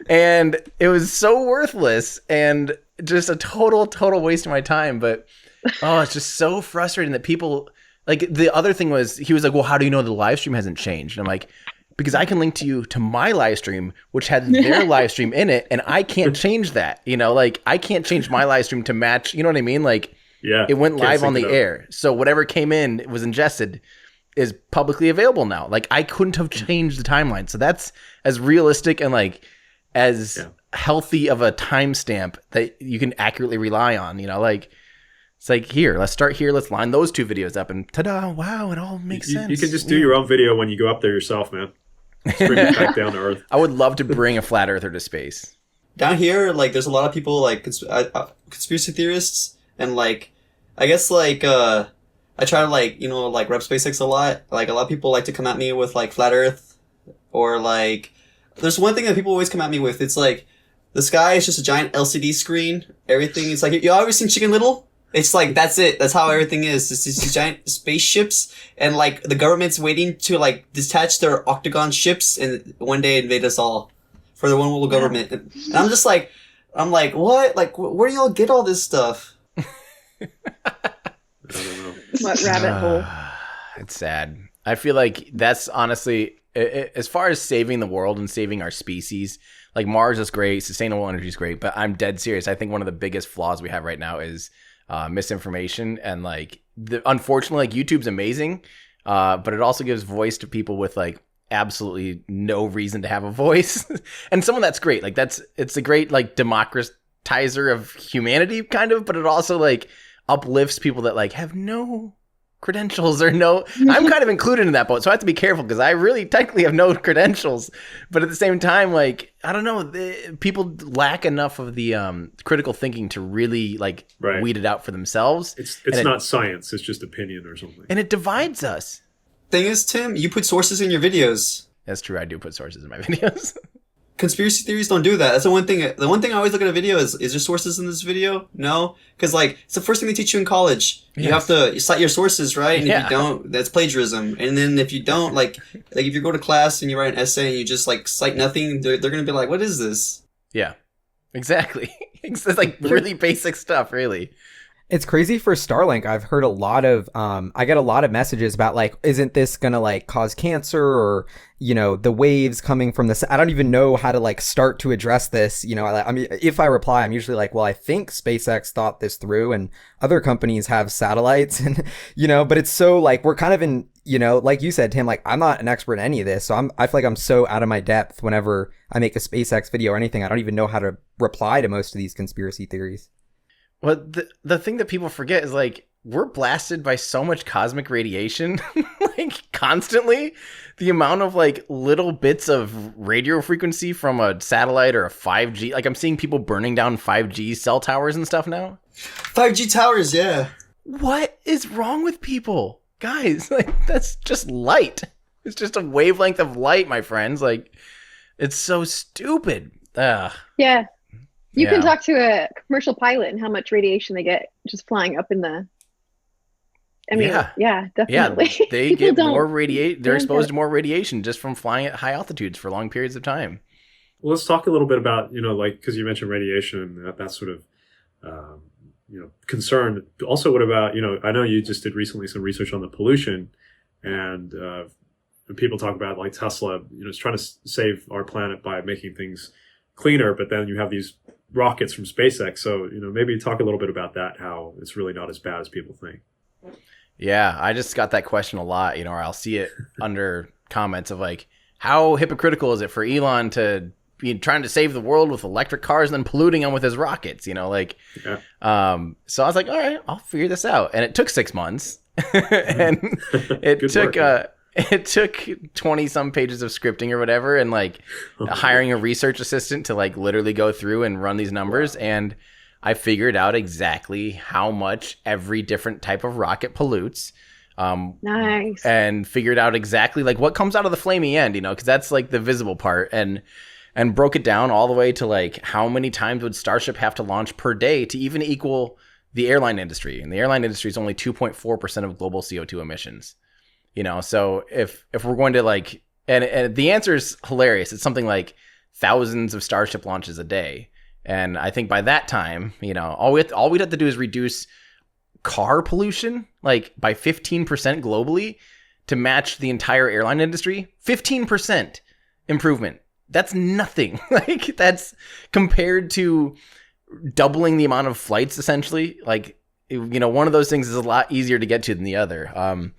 And it was so worthless and just a total waste of my time. But, it's just so frustrating that people, like, the other thing was, he was like, well, how do you know the live stream hasn't changed? And I'm like, because I can link to you to my live stream, which had their live stream in it, and I can't change that. You know, like, I can't change my live stream to match, you know what I mean? Like, it went live on the air. So whatever came in, it was ingested, is publicly available now. Like, I couldn't have changed the timeline. So that's as realistic and, like, as healthy of a timestamp that you can accurately rely on, you know, like, it's like, here, let's start here. Let's line those 2 videos up and ta-da, wow, it all makes sense. You can just do your own video when you go up there yourself, man. Just bring it back down to Earth. I would love to bring a flat earther to space. Down here, like, there's a lot of people, like, conspiracy theorists, and, like, I guess, like, I try to, like, you know, like, rep SpaceX a lot. Like, a lot of people like to come at me with, like, flat Earth, or, like, there's one thing that people always come at me with. It's like, the sky is just a giant LCD screen. Everything is like, you ever seen Chicken Little? It's like, that's it. That's how everything is. It's these giant spaceships, and like the government's waiting to like detach their octagon ships and one day invade us all for the one world government. And I'm just like, what? Like, where do y'all get all this stuff? I don't know. What rabbit hole? It's sad. I feel like that's honestly, as far as saving the world and saving our species, like Mars is great, sustainable energy is great, but I'm dead serious. I think one of the biggest flaws we have right now is misinformation, and like unfortunately, like YouTube's amazing, but it also gives voice to people with like absolutely no reason to have a voice. And some of that's great. Like it's a great like democratizer of humanity kind of, but it also like uplifts people that like have no credentials or no, I'm kind of included in that boat. So I have to be careful because I really technically have no credentials, but at the same time, like, I don't know, people lack enough of the critical thinking to really like weed it out for themselves. It's not science. It's just opinion or something. And it divides us. Thing is, Tim, you put sources in your videos. That's true. I do put sources in my videos. Conspiracy theories don't do that. That's the one thing. The one thing I always look at a video is there sources in this video? No, because like it's the first thing they teach you in college. You have to cite your sources, right? And if you don't, that's plagiarism. And then if you don't, like if you go to class and you write an essay and you just like cite nothing, they're gonna be like, "What is this?" Yeah, exactly. It's like really basic stuff, really. It's crazy for Starlink. I've heard a lot of, I get a lot of messages about like, isn't this gonna like cause cancer, or, you know, the waves coming from the, I don't even know how to like start to address this. You know, I mean, if I reply, I'm usually like, well, I think SpaceX thought this through and other companies have satellites and, you know, but it's so like, we're kind of in, you know, like you said, Tim, like I'm not an expert in any of this. So I feel like I'm so out of my depth whenever I make a SpaceX video or anything. I don't even know how to reply to most of these conspiracy theories. Well, the thing that people forget is like we're blasted by so much cosmic radiation, like constantly. The amount of like little bits of radio frequency from a satellite or a 5G, like I'm seeing people burning down 5G cell towers and stuff now. 5G towers, yeah. What is wrong with people, guys? Like that's just light. It's just a wavelength of light, my friends. Like it's so stupid. Yeah. You can talk to a commercial pilot and how much radiation they get just flying up in the. I mean, yeah definitely. Yeah, they get more radiation. They're exposed to more radiation just from flying at high altitudes for long periods of time. Well, let's talk a little bit about, you know, like, because you mentioned radiation and that sort of, you know, concern. Also, what about, you know, I know you just did recently some research on the pollution, and people talk about like Tesla, you know, is trying to save our planet by making things cleaner, but then you have these rockets from SpaceX. So, you know, maybe talk a little bit about that, how it's really not as bad as people think. Yeah, I just got that question a lot, you know, or I'll see it under comments of like, how hypocritical is it for Elon to trying to save the world with electric cars and then polluting them with his rockets, like, so I was like, all right, I'll figure this out. And it took 6 months and it took 20 some pages of scripting or whatever. And like hiring a research assistant to like literally go through and run these numbers. And I figured out exactly how much every different type of rocket pollutes. Nice. And figured out exactly like what comes out of the flaming end, because that's like the visible part, and broke it down all the way to like how many times would Starship have to launch per day to even equal the airline industry. And the airline industry is only 2.4% of global CO2 emissions. So if we're going to like, and the answer is hilarious. It's something like thousands of Starship launches a day. And I think by that time, all we'd have to do is reduce car pollution like by 15% globally to match the entire airline industry. 15% improvement. That's nothing. Like that's compared to doubling the amount of flights essentially. Like, one of those things is a lot easier to get to than the other.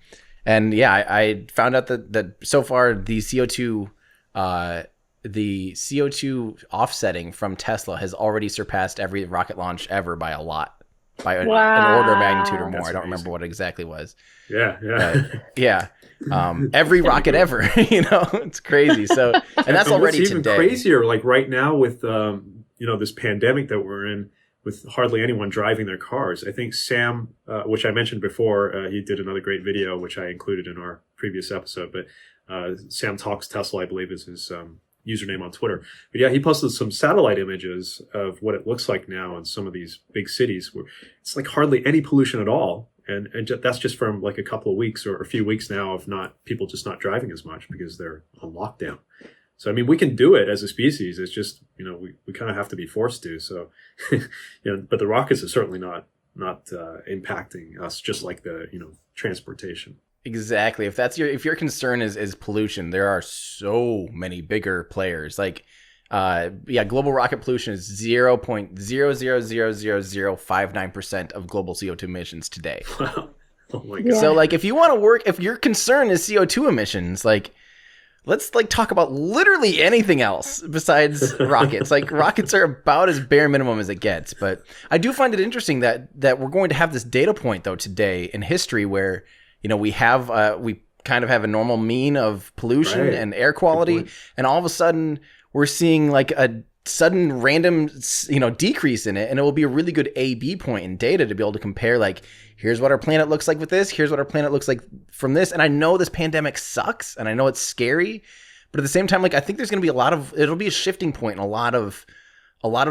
And yeah, I found out that so far the CO2 offsetting from Tesla has already surpassed every rocket launch ever by a lot, by an order of magnitude or more. That's I don't amazing. remember what it exactly was. Yeah. Every rocket ever, it's crazy. So, and that's already what's even today. crazier, like right now with, this pandemic that we're in, with hardly anyone driving their cars. I think Sam, which I mentioned before, he did another great video, which I included in our previous episode, but Sam Talks Tesla, I believe is his username on Twitter. But yeah, he posted some satellite images of what it looks like now in some of these big cities where it's like hardly any pollution at all. And that's just from like a couple of weeks or a few weeks now of people just not driving as much because they're on lockdown. So, I mean, we can do it as a species. It's just, we kind of have to be forced to. So, but the rockets are certainly not impacting us, just like the, transportation. Exactly. If your concern is pollution, there are so many bigger players. Like, global rocket pollution is 0.0000059% of global CO2 emissions today. Wow. Oh my God. So, like, if your concern is CO2 emissions, like, let's like talk about literally anything else besides rockets. Like rockets are about as bare minimum as it gets. But I do find it interesting that we're going to have this data point though today in history where, we kind of have a normal mean of pollution and air quality. And all of a sudden we're seeing like a sudden random, decrease in it. And it will be a really good A/B point in data to be able to compare like, here's what our planet looks like with this. Here's what our planet looks like from this. And I know this pandemic sucks and I know it's scary, but at the same time, like I think there's going to be it'll be a shifting point in a lot of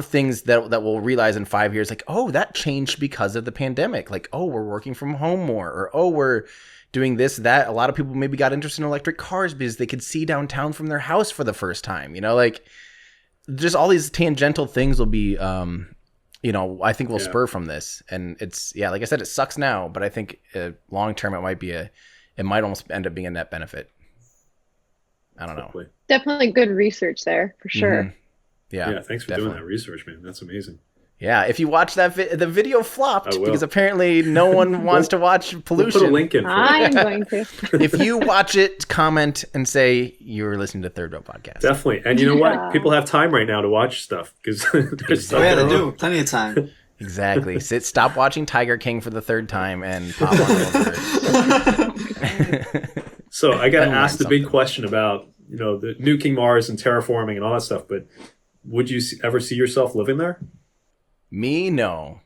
things that we'll realize in 5 years, like, oh, that changed because of the pandemic. Like, oh, we're working from home more, or, oh, we're doing this, that. A lot of people maybe got interested in electric cars because they could see downtown from their house for the first time, like just all these tangential things will be, I think will spur from this. And it's, like I said, it sucks now, but I think long term it might almost end up being a net benefit. I don't know. Definitely good research there for sure. Mm-hmm. Yeah, thanks for doing that research, man. That's amazing. Yeah, if you watch that the video flopped because apparently no one wants to watch pollution. We'll put a link in. I'm going to. If you watch it, comment and say you were listening to Third Row Podcast. Definitely. And you know what? People have time right now to watch stuff because there's stuff they going do. on. Plenty of time. Exactly. Stop watching Tiger King for the third time and pop on over. So I got to ask the big question about, the nuking Mars and terraforming and all that stuff, but would you ever see yourself living there? Me, no.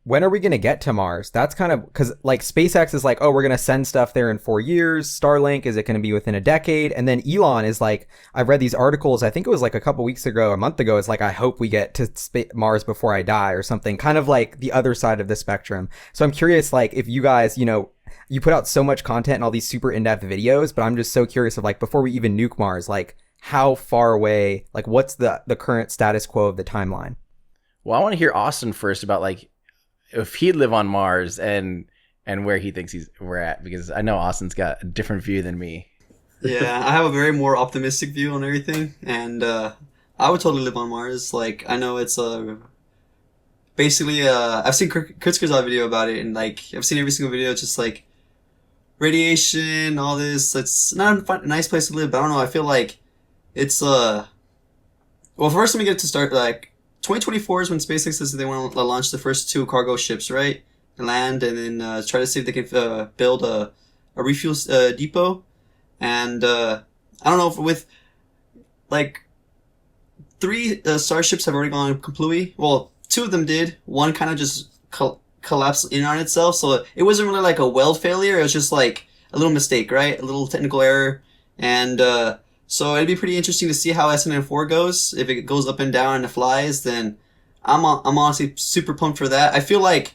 When are we going to get to Mars? That's kind of because like SpaceX is like, oh, we're going to send stuff there in 4 years. Starlink, is it going to be within a decade? And then Elon is like, I've read these articles. I think it was like a couple weeks ago, a month ago. It's like, I hope we get to Mars before I die or something, kind of like the other side of the spectrum. So I'm curious, like if you guys, you put out so much content and all these super in-depth videos, but I'm just so curious of like, before we even nuke Mars, like how far away, like what's the current status quo of the timeline? Well, I want to hear Austin first about like if he'd live on Mars and where he thinks we're at, because I know Austin's got a different view than me. Yeah, I have a very more optimistic view on everything, and I would totally live on Mars. Like, I know it's basically I've seen Kurzgesagt video about it, and like I've seen every single video. It's just like radiation, all this. It's not a nice place to live, but I don't know. I feel like it's Well, first let me get to start. Like 2024 is when SpaceX says they want to launch the first 2 cargo ships, right? Land and then try to see if they can build a refuel depot. And I don't know if with like 3 starships have already gone completely. Well, 2 of them did. One kind of just collapsed in on itself, so it wasn't really like a weld failure. It was just like a little mistake, right? A little technical error. And so it'd be pretty interesting to see how SNN4 goes. If it goes up and down and it flies, then I'm honestly super pumped for that. I feel like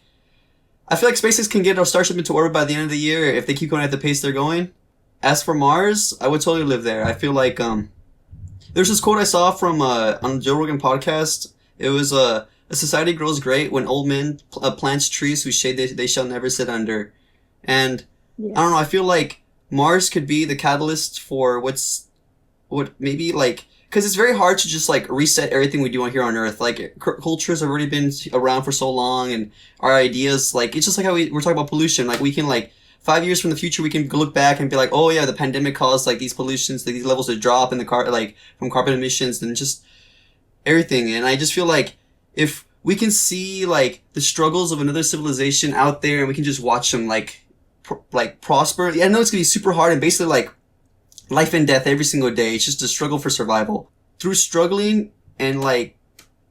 SpaceX can get a Starship into orbit by the end of the year if they keep going at the pace they're going. As for Mars, I would totally live there. I feel like there's this quote I saw from on the Joe Rogan podcast. It was a society grows great when old men plants trees whose shade they shall never sit under. And I don't know, I feel like Mars could be the catalyst for what maybe like, because it's very hard to just like reset everything we do on here on Earth. Like cultures have already been around for so long, and our ideas, like it's just like how we're talking about pollution. Like we can like 5 years from the future, we can look back and be like, oh yeah, the pandemic caused like these pollutions, like, these levels to drop in the like from carbon emissions and just everything. And I just feel like if we can see like the struggles of another civilization out there, and we can just watch them like prosper. Yeah, I know it's gonna be super hard and basically like life and death every single day. It's just a struggle for survival. Through struggling and like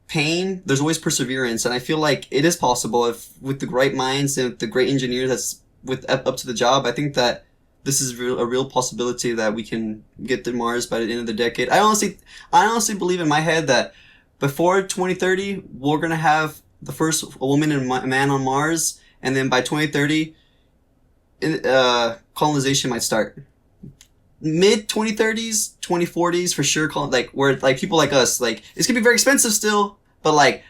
pain, there's always perseverance, and I feel like it is possible if with the right minds and the great engineers that's with up to the job. I think that this is a real possibility that we can get to Mars by the end of the decade. I honestly believe in my head that before 2030, we're gonna have the first woman and man on Mars, and then by 2030, colonization might start. Mid 2030s, 2040s for sure. Like where like people like us, like it's gonna be very expensive still, but like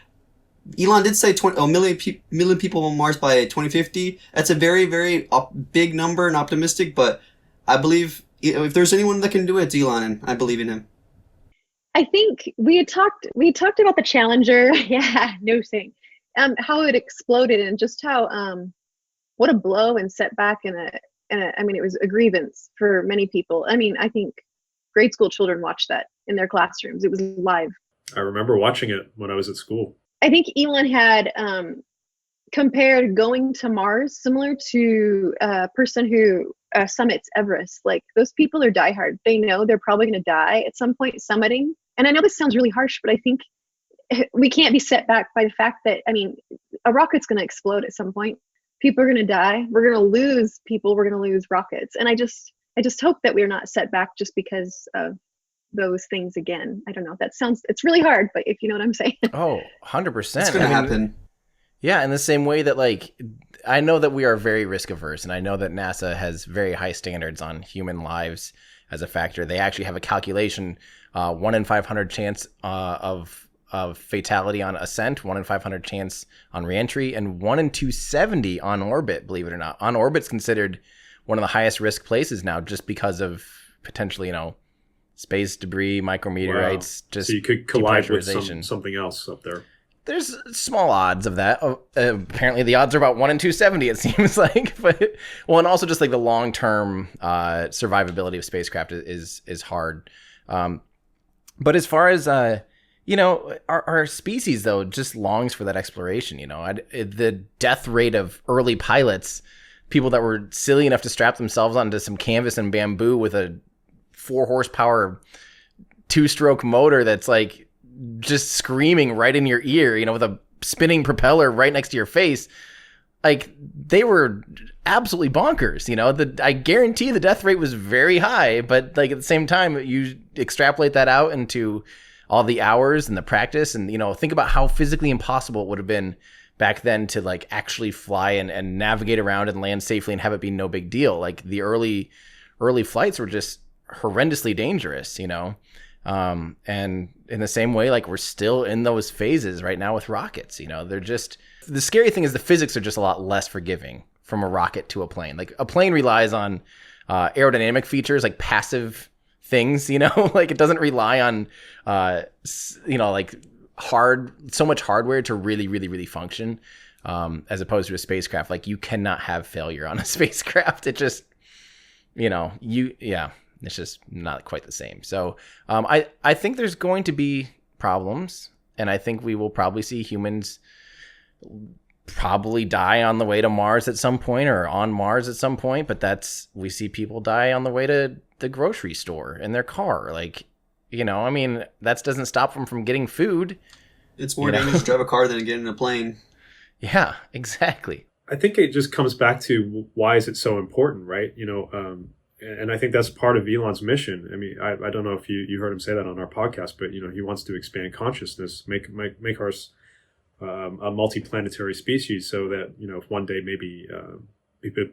Elon did say a million people on Mars by 2050. That's a very, very big number and optimistic, but I believe if there's anyone that can do it, it's Elon, and I believe in him. I think we talked about the Challenger. Yeah, no saying. How it exploded and just how what a blow and setback and I mean, it was a grievance for many people. I mean, I think grade school children watched that in their classrooms. It was live. I remember watching it when I was at school. I think Elon had compared going to Mars similar to a person who summits Everest. Like those people are diehard. They know they're probably going to die at some point summiting. And I know this sounds really harsh, but I think we can't be set back by the fact that, I mean, a rocket's going to explode at some point. People are going to die. We're going to lose people. We're going to lose rockets. And I just hope that we're not set back just because of those things again. I don't know. It's really hard, but if you know what I'm saying. Oh, 100%. It's going to happen. Yeah, in the same way that, like, I know that we are very risk averse, and I know that NASA has very high standards on human lives as a factor. They actually have a calculation, 1 in 500 chance of fatality on ascent, 1 in 500 chance on reentry, and 1 in 270 on orbit, believe it or not. On orbit's considered one of the highest risk places now just because of potentially, space debris, micrometeorites, just so you could collide with something else up there. There's small odds of that. Apparently the odds are about 1 in 270, it seems like. But and also just like the long-term survivability of spacecraft is hard. But as far as our species though just longs for that exploration. The death rate of early pilots, people that were silly enough to strap themselves onto some canvas and bamboo with a 4 horsepower 2-stroke motor that's like just screaming right in your ear, with a spinning propeller right next to your face. Like they were absolutely bonkers. I guarantee the death rate was very high, but like at the same time, you extrapolate that out into all the hours and the practice and, think about how physically impossible it would have been back then to like actually fly and navigate around and land safely and have it be no big deal. Like the early flights were just horrendously dangerous, and in the same way, like we're still in those phases right now with rockets. They're just, the scary thing is the physics are just a lot less forgiving from a rocket to a plane. Like a plane relies on aerodynamic features like passive things, like it doesn't rely on like so much hardware to really, really, really function, as opposed to a spacecraft. Like you cannot have failure on a spacecraft. It just, it's just not quite the same. So I think there's going to be problems, and I think we will probably see humans probably die on the way to Mars at some point or on Mars at some point, but we see people die on the way to the grocery store in their car. Like, I mean, that doesn't stop them from getting food. It's more dangerous to drive a car than to get in a plane. Yeah, exactly. I think it just comes back to why is it so important, right? And I think that's part of Elon's mission. I mean, I don't know if you heard him say that on our podcast, but he wants to expand consciousness, make us a multi-planetary species, so that if one day maybe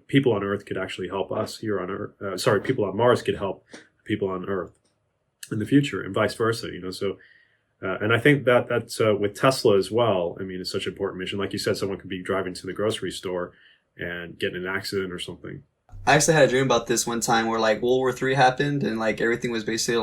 people on Earth could actually help us here on Earth. People on Mars could help people on Earth in the future, and vice versa. So. And I think that's with Tesla as well. I mean, it's such an important mission. Like you said, someone could be driving to the grocery store and get in an accident or something. I actually had a dream about this one time where like World War III happened and like everything was basically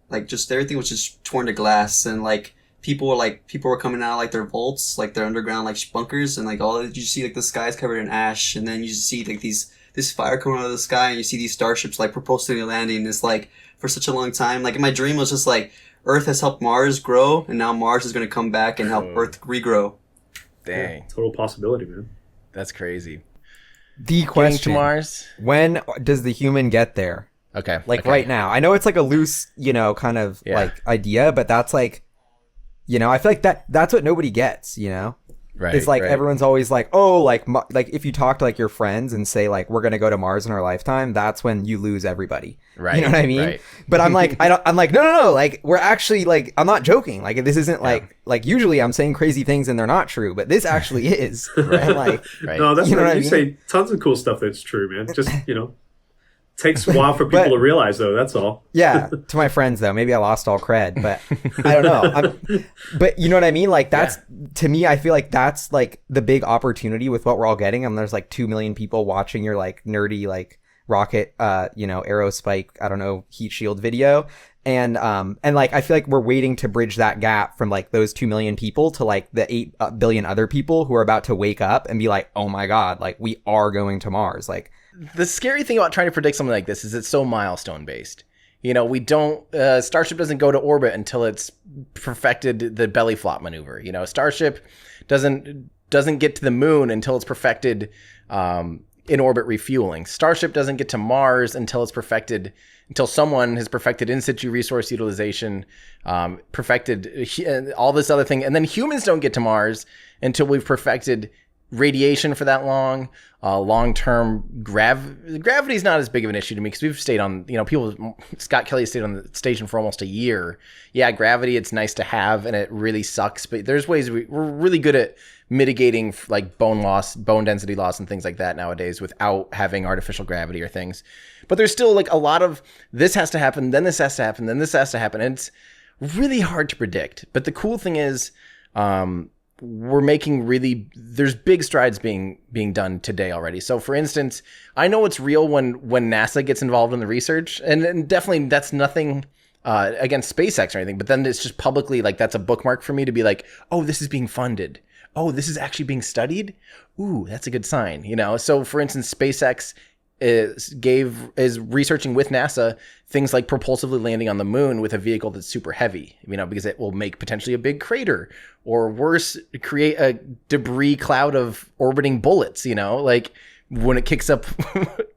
like just everything was just torn to glass, and like people were coming out of, like their vaults, like their underground like bunkers, and like you see like the sky's covered in ash, and then you see like this fire coming out of the sky, and you see these starships like propulsively landing. It's like for such a long time. Like in my dream it was just like Earth has helped Mars grow, and now Mars is going to come back and help Earth regrow. Dang. Yeah, total possibility, man. That's crazy. The question: to Mars. When does the human get there? Okay. Right now. I know it's like a loose, kind of like idea, but that's like, I feel like that's what nobody gets. Right. It's like everyone's always like, oh, like if you talk to like your friends and say like we're gonna go to Mars in our lifetime, that's when you lose everybody. Right. You know what I mean? Right. But I'm like, I'm like, no, like we're actually like, I'm not joking. Like this isn't like usually I'm saying crazy things and they're not true, but this actually is. Right. And like, No, that's right. You say tons of cool stuff that's true, man. Just takes a while for people to realize, though. That's all. Yeah, to my friends, though. Maybe I lost all cred, but I don't know. But you know what I mean? Like, that's, to me, I feel like that's, like, the big opportunity with what we're all getting. And there's, like, 2 million people watching your, like, nerdy, like, rocket, aerospike, I don't know, heat shield video. And like, I feel like we're waiting to bridge that gap from, like, those 2 million people to, like, the 8 billion other people who are about to wake up and be like, oh, my God, like, we are going to Mars. Like, the scary thing about trying to predict something like this is it's so milestone based. We don't, Starship doesn't go to orbit until it's perfected the belly flop maneuver. Starship doesn't get to the moon until it's perfected in orbit refueling. Starship doesn't get to Mars until someone has perfected in situ resource utilization, perfected all this other thing. And then humans don't get to Mars until we've perfected radiation for that long-term gravity is not as big of an issue to me because we've stayed on, Scott Kelly stayed on the station for almost a year. Yeah, gravity, it's nice to have and it really sucks, but there's ways we're really good at mitigating like bone density loss and things like that nowadays without having artificial gravity or things. But there's still like a lot of this has to happen, then this has to happen, then this has to happen. And it's really hard to predict. But the cool thing is, we're making there's big strides being done today already. So for instance, I know it's real when NASA gets involved in the research, and definitely that's nothing against SpaceX or anything, but then it's just publicly like that's a bookmark for me to be like, oh, this is being funded. Oh, this is actually being studied. Ooh, that's a good sign, So for instance, SpaceX is researching with NASA things like propulsively landing on the moon with a vehicle that's super heavy, because it will make potentially a big crater, or worse, create a debris cloud of orbiting bullets, like when it kicks up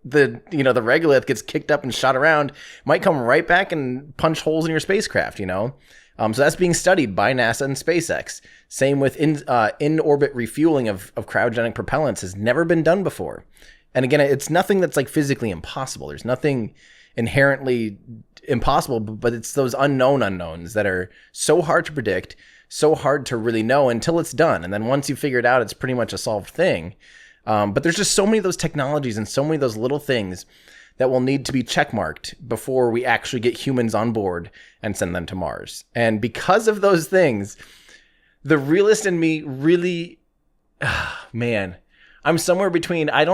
the regolith gets kicked up and shot around, might come right back and punch holes in your spacecraft, So that's being studied by NASA and SpaceX. Same with in-orbit refueling of cryogenic propellants has never been done before. And again, it's nothing that's like physically impossible. There's nothing inherently impossible, but it's those unknown unknowns that are so hard to predict, so hard to really know until it's done. And then once you figure it out, it's pretty much a solved thing. But there's just so many of those technologies and so many of those little things that will need to be checkmarked before we actually get humans on board and send them to Mars. And because of those things, the realist in me really, man, I'm somewhere between, I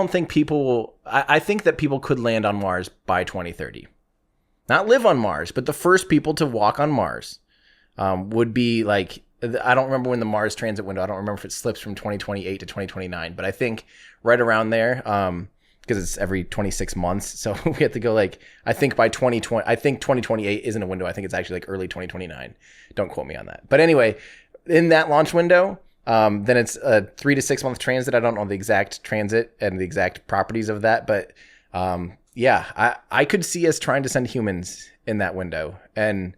think that people could land on Mars by 2030. Not live on Mars, but the first people to walk on Mars would be like, I don't remember when the Mars transit window, I don't remember if it slips from 2028 to 2029, but I think right around there, because it's every 26 months. So we have to go like, I think by 2020, I think 2028 isn't a window. I think it's actually like early 2029. Don't quote me on that. But anyway, in that launch window, then it's a 3 to 6 month transit. I don't know the exact transit and the exact properties of that, but yeah, I could see us trying to send humans in that window. And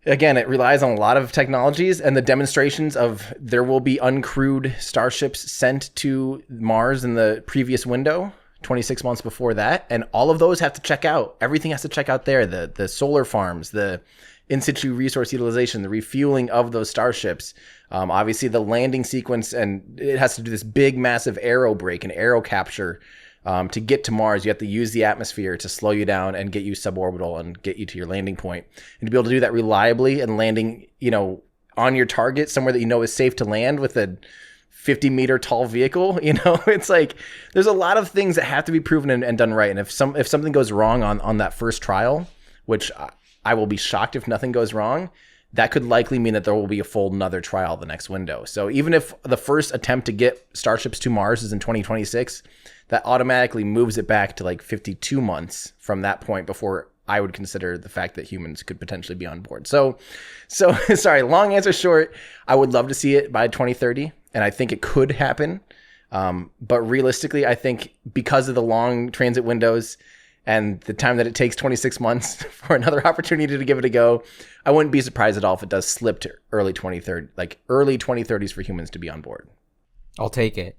again, it relies on a lot of technologies, and the demonstrations of there will be uncrewed starships sent to Mars in the previous window, 26 months before that. And all of those have to check out. Everything has to check out there. The solar farms, the in situ resource utilization, the refueling of those starships, obviously the landing sequence, and it has to do this big, massive aero brake and aero capture. To get to Mars, you have to use the atmosphere to slow you down and get you suborbital and get you to your landing point. And to be able to do that reliably and landing, on your target somewhere that you know is safe to land with a 50-meter tall vehicle, it's like there's a lot of things that have to be proven and done right. And if something goes wrong on that first trial, which I will be shocked if nothing goes wrong, that could likely mean that there will be a full another trial the next window. So even if the first attempt to get starships to Mars is in 2026, that automatically moves it back to like 52 months from that point before I would consider the fact that humans could potentially be on board. So sorry, long answer short, I would love to see it by 2030, and I think it could happen. But realistically, I think because of the long transit windows and the time that it takes 26 months for another opportunity to give it a go, I wouldn't be surprised at all if it does slip to early 2030, like early 2030s for humans to be on board. I'll take it.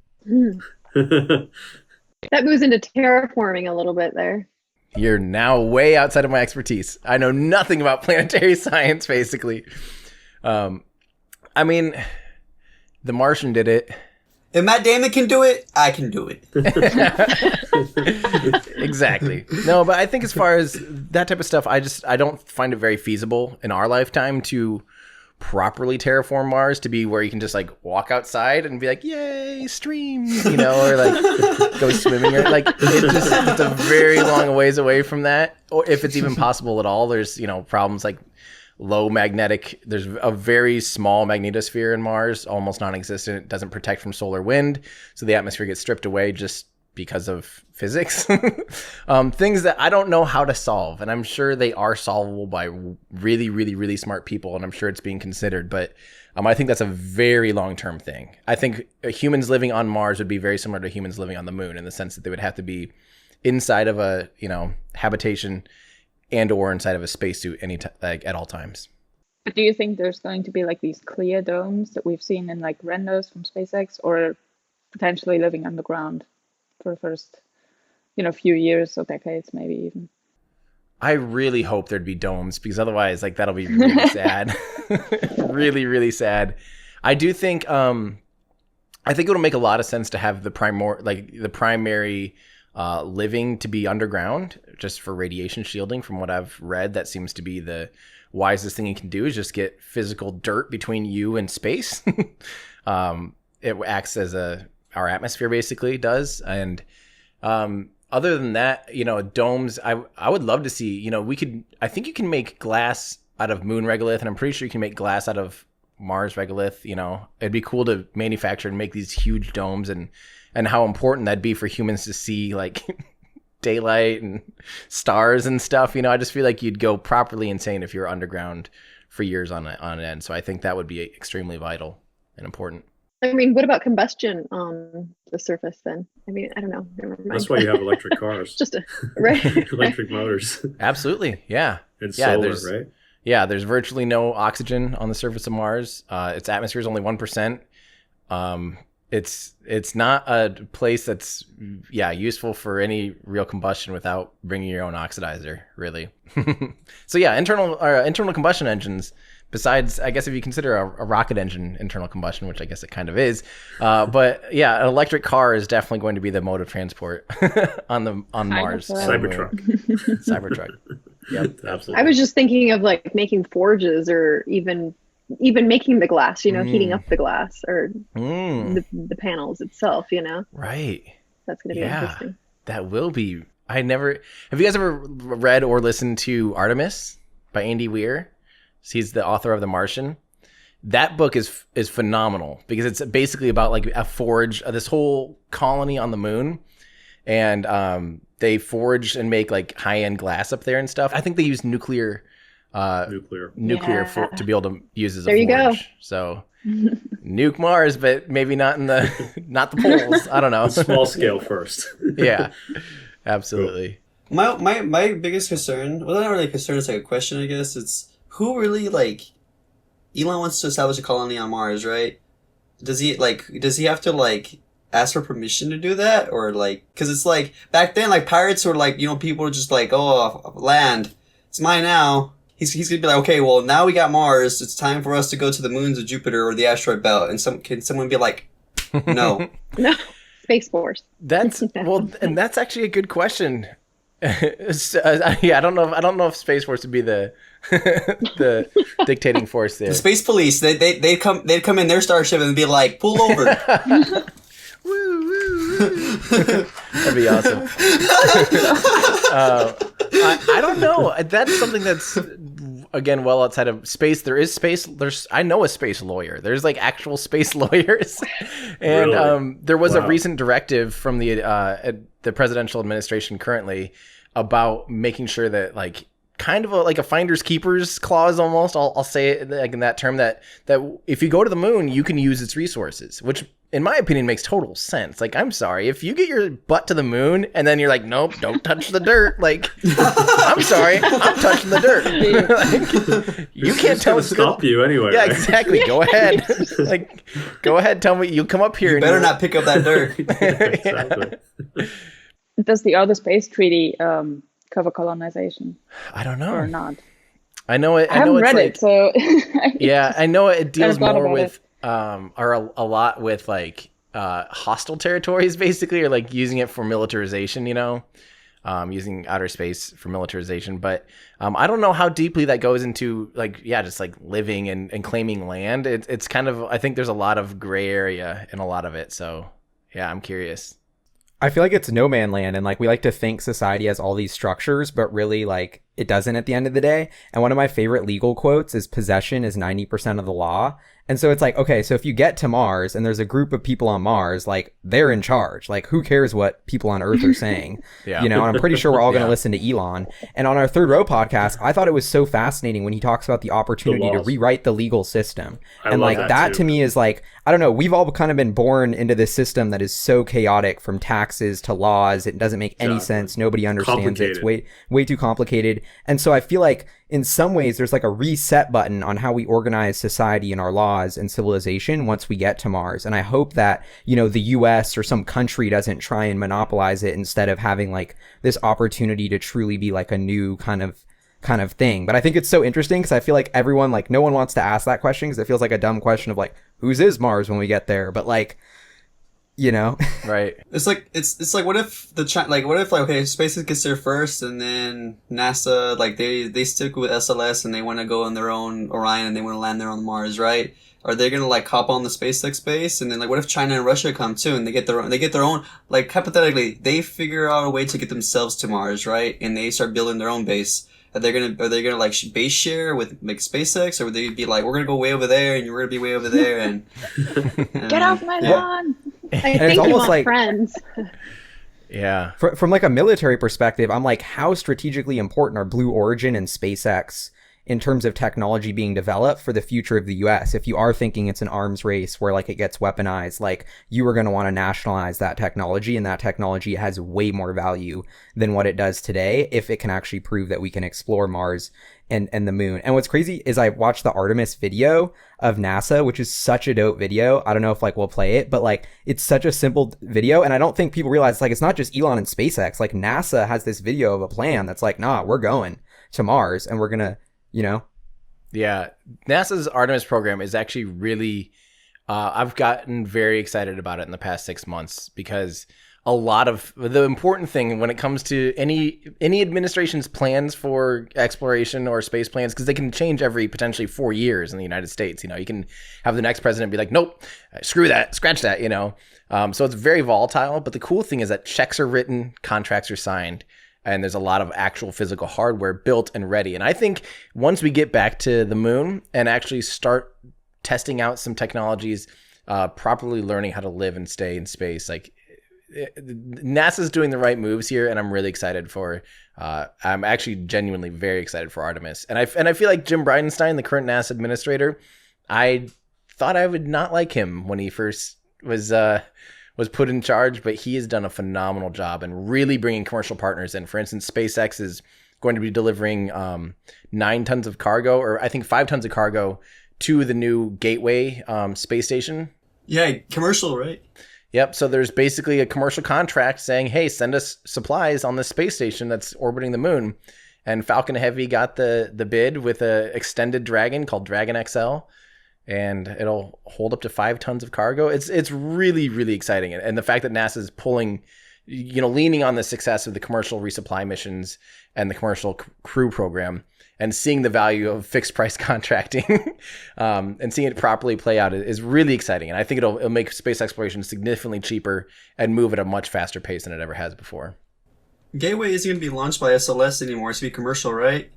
That goes into terraforming a little bit there. You're now way outside of my expertise. I know nothing about planetary science, basically. I mean, The Martian did it. If Matt Damon can do it, I can do it. Exactly. No, but I think as far as that type of stuff, I don't find it very feasible in our lifetime to properly terraform Mars to be where you can just like walk outside and be like, yay, streams, or like go swimming, or like it's a very long ways away from that, or if it's even possible at all. There's problems like low magnetic, there's a very small magnetosphere in Mars, almost non-existent. It doesn't protect from solar wind, so the atmosphere gets stripped away just because of physics. Things that I don't know how to solve, and I'm sure they are solvable by really, really, really smart people, and I'm sure it's being considered, but I think that's a very long-term thing. I think humans living on Mars would be very similar to humans living on the moon in the sense that they would have to be inside of a habitation and or inside of a spacesuit at all times. But do you think there's going to be like these clear domes that we've seen in like renders from SpaceX, or potentially living underground for the first, few years or decades, maybe even? I really hope there'd be domes, because otherwise, like, that'll be really sad. Really, really sad. I do think, I think it'll make a lot of sense to have the primary living to be underground, just for radiation shielding. From what I've read, that seems to be the wisest thing you can do, is just get physical dirt between you and space. It acts as our atmosphere basically does. And other than that, domes, I would love to see, I think you can make glass out of moon regolith, and I'm pretty sure you can make glass out of Mars regolith. It'd be cool to manufacture and make these huge domes, and how important that'd be for humans to see like daylight and stars and stuff. I just feel like you'd go properly insane if you're underground for years on end. So I think that would be extremely vital and important. I mean, what about combustion on the surface then? I mean, I don't know. Never mind. That's why you have electric cars. Just right. Electric motors. Absolutely. Yeah. And solar, right? Yeah. There's virtually no oxygen on the surface of Mars. Its atmosphere is only 1%. It's not a place that's useful for any real combustion without bringing your own oxidizer, really. So yeah, internal combustion engines. Besides, I guess if you consider a rocket engine internal combustion, which I guess it kind of is, but yeah, an electric car is definitely going to be the mode of transport on Mars. Cybertruck. Yep, absolutely. I was just thinking of like making forges, or even making the glass, heating up the glass, or the panels itself, Right. That's going to be interesting. That will be. Have you guys ever read or listened to Artemis by Andy Weir? He's the author of The Martian. That book is phenomenal, because it's basically about like a forge, this whole colony on the moon. and they forge and make like high-end glass up there and stuff. I think they use nuclear to be able to use as a forge. Go. So nuke Mars, but maybe not the poles. I don't know. Small scale first. Yeah, absolutely. My biggest concern, well, not really a concern, it's like a question, I guess. It's who really, like, Elon wants to establish a colony on Mars, right? Does he have to, like, ask for permission to do that? Or, like, because it's like, back then, like, pirates were like, you know, people were just like, oh, land, it's mine now. He's gonna be like, okay, well, now we got Mars, it's time for us to go to the moons of Jupiter or the asteroid belt. And can someone be like, no. No, Space Force. That's, well, and that's actually a good question. Yeah, I don't know if Space Force would be the the dictating force there. The space police, they'd come in their starship and be like, pull over. That'd be awesome. I don't know. That's something that's, again, well outside of space. I know a space lawyer. There's like actual space lawyers, and Really? There was Wow. a recent directive from the presidential administration currently about making sure that, like, kind of like a finders keepers clause almost. I'll say it like in that term, that if you go to the moon, you can use its resources, which in my opinion makes total sense. Like, I'm sorry, if you get your butt to the moon and then you're like, nope, don't touch the dirt. Like, I'm sorry, I'm touching the dirt. Like, you can't tell me Stop you anyway. Yeah, right? exactly. Go ahead. Like, go ahead. Tell me. You come up here. You better not pick up that dirt. Exactly. Does the Outer Space Treaty cover colonization I don't know. or not? I know it. I haven't read it, so Yeah, I know it deals thought more about with or a lot with like hostile territories, basically, or like using it for militarization, you know, using outer space for militarization. But I don't know how deeply that goes into, like, yeah, just like living and claiming land. It's kind of, I think there's a lot of gray area in a lot of it. So yeah, I'm curious. I feel like it's no man land, and like we like to think society has all these structures, but really like it doesn't at the end of the day. And one of my favorite legal quotes is possession is 90% of the law. And so it's like, okay, so if you get to Mars and there's a group of people on Mars, like they're in charge. Like, who cares what people on Earth are saying? Yeah. You know, and I'm pretty sure we're all going to listen to Elon. And on our Third Row podcast, I thought it was so fascinating when he talks about the opportunity to rewrite the legal system. And like that to me is like, I don't know, we've all kind of been born into this system that is so chaotic, from taxes to laws. It doesn't make any sense. Nobody understands it. It's way too complicated. And so I feel like in some ways there's like a reset button on how we organize society and our laws and civilization once we get to Mars. And I hope that, you know, the US or some country doesn't try and monopolize it, instead of having like this opportunity to truly be like a new kind of thing. But I think it's so interesting because I feel like everyone, like, no one wants to ask that question because it feels like a dumb question of like, whose is Mars when we get there? But like, you know, right? It's like what if okay, SpaceX gets there first, and then NASA, like, they stick with SLS and they want to go on their own Orion and they want to land there on Mars, right? Are they gonna like hop on the SpaceX base? And then like, what if China and Russia come too and they get their own, like, hypothetically they figure out a way to get themselves to Mars, right? And they start building their own base. Are they gonna like base share with like SpaceX, or would they be like, we're gonna go way over there and you're gonna be way over there and get off my lawn? I think it's almost want like friends. Yeah. From like a military perspective, I'm like, how strategically important are Blue Origin and SpaceX in terms of technology being developed for the future of the US? If you are thinking it's an arms race where like it gets weaponized, like, you are going to want to nationalize that technology, and that technology has way more value than what it does today if it can actually prove that we can explore Mars and the moon. And what's crazy is I watched the Artemis video of NASA, which is such a dope video. I don't know if like we'll play it, but like, it's such a simple video. And I don't think people realize, like, it's not just Elon and SpaceX. Like, NASA has this video of a plan that's like, nah, we're going to Mars and we're going to, you know? Yeah. NASA's Artemis program is actually really, I've gotten very excited about it in the past 6 months, because a lot of the important thing when it comes to any administration's plans for exploration or space plans, because they can change every potentially 4 years in the United States. You know, you can have the next president be like, nope, screw that, scratch that, you know. So it's very volatile. But the cool thing is that checks are written, contracts are signed, and there's a lot of actual physical hardware built and ready. And I think once we get back to the moon and actually start testing out some technologies, properly learning how to live and stay in space, like, NASA's doing the right moves here, and I'm really excited for. I'm actually genuinely very excited for Artemis, and I feel like Jim Bridenstine, the current NASA administrator, I thought I would not like him when he first was put in charge, but he has done a phenomenal job and really bringing commercial partners in. For instance, SpaceX is going to be delivering 9 tons of cargo, or I think 5 tons of cargo, to the new Gateway space station. Yeah, commercial, right? Yep. So there's basically a commercial contract saying, hey, send us supplies on this space station that's orbiting the moon. And Falcon Heavy got the bid with a extended Dragon called Dragon XL. And it'll hold up to 5 tons of cargo. It's really, really exciting. And the fact that NASA is pulling, leaning on the success of the commercial resupply missions and the commercial crew program and seeing the value of fixed price contracting and seeing it properly play out is really exciting. And I think it'll make space exploration significantly cheaper and move at a much faster pace than it ever has before. Gateway isn't going to be launched by SLS anymore. It's going to be commercial, right?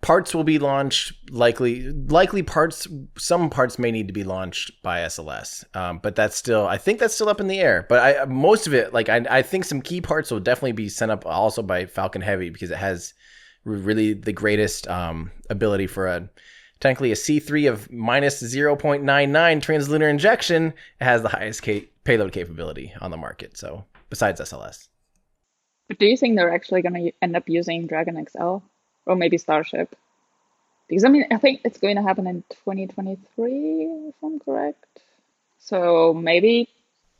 Parts will be launched, likely parts. Some parts may need to be launched by SLS, but I think that's still up in the air. But most of it, I think some key parts will definitely be sent up also by Falcon Heavy because it has really the greatest ability for technically a C3 of minus 0.99 translunar injection. It has the highest payload capability on the market. So besides SLS. But do you think they're actually going to end up using Dragon XL? Or maybe Starship? Because I think it's going to happen in 2023, if I'm correct. So maybe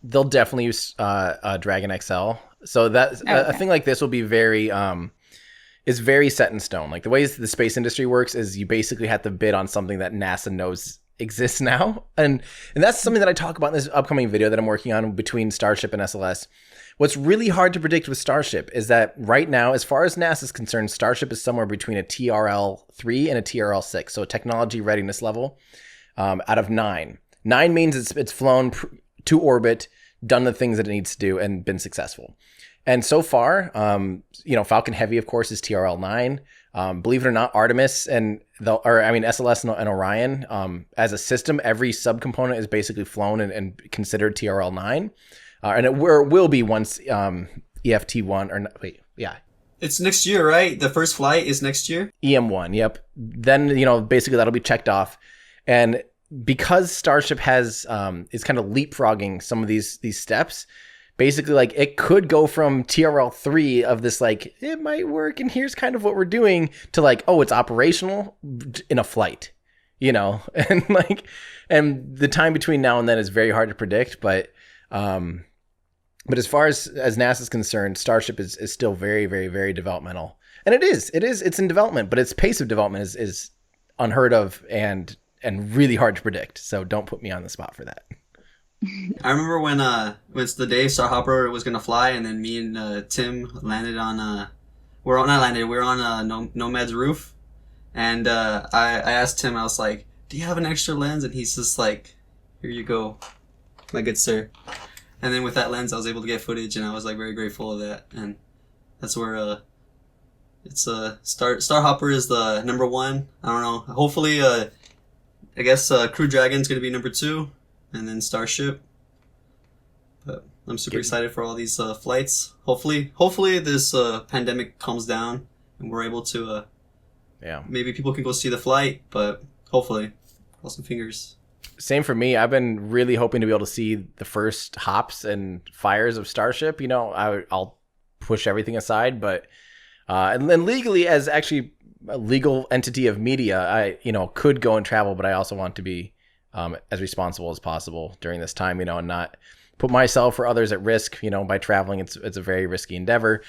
they'll definitely use Dragon XL. So that a thing like this will be very is very set in stone. Like the way the space industry works is you basically have to bid on something that NASA knows exists now, and that's something that I talk about in this upcoming video that I'm working on between Starship and SLS. What's really hard to predict with Starship is that right now, as far as NASA is concerned, Starship is somewhere between a TRL-3 and a TRL-6, so a technology readiness level out of 9. 9 means it's flown to orbit, done the things that it needs to do, and been successful. And so far, Falcon Heavy, of course, is TRL-9. Believe it or not, Artemis SLS and Orion, as a system, every subcomponent is basically flown and considered TRL-9. And it will be once EFT1 or not, wait, yeah. It's next year, right? The first flight is next year? EM1, yep. Then, basically that'll be checked off. And because Starship is kind of leapfrogging some of these steps, basically it could go from TRL-3 of this it might work and here's kind of what we're doing to it's operational in a flight, and and the time between now and then is very hard to predict, but as far as NASA's concerned, Starship is still very, very, very developmental. And it's in development, but its pace of development is unheard of and really hard to predict. So don't put me on the spot for that. I remember when it's the day Starhopper was gonna fly, and then me and Tim landed on we were on Nomad's roof, and I asked Tim, I was like, "Do you have an extra lens?" And he's just like, "Here you go, my good sir." And then with that lens, I was able to get footage, and I was very grateful of that. And that's where it's Starhopper is the number 1. I don't know. Hopefully, I guess Crew Dragon's gonna be number 2, and then Starship. But I'm super excited for all these flights. Hopefully this pandemic calms down and we're able to. Maybe people can go see the flight, but hopefully, cross some fingers. Same for me. I've been really hoping to be able to see the first hops and fires of Starship. I'll push everything aside, but and then legally, as actually a legal entity of media, I could go and travel, but I also want to be as responsible as possible during this time, and not put myself or others at risk, by traveling. It's a very risky endeavor.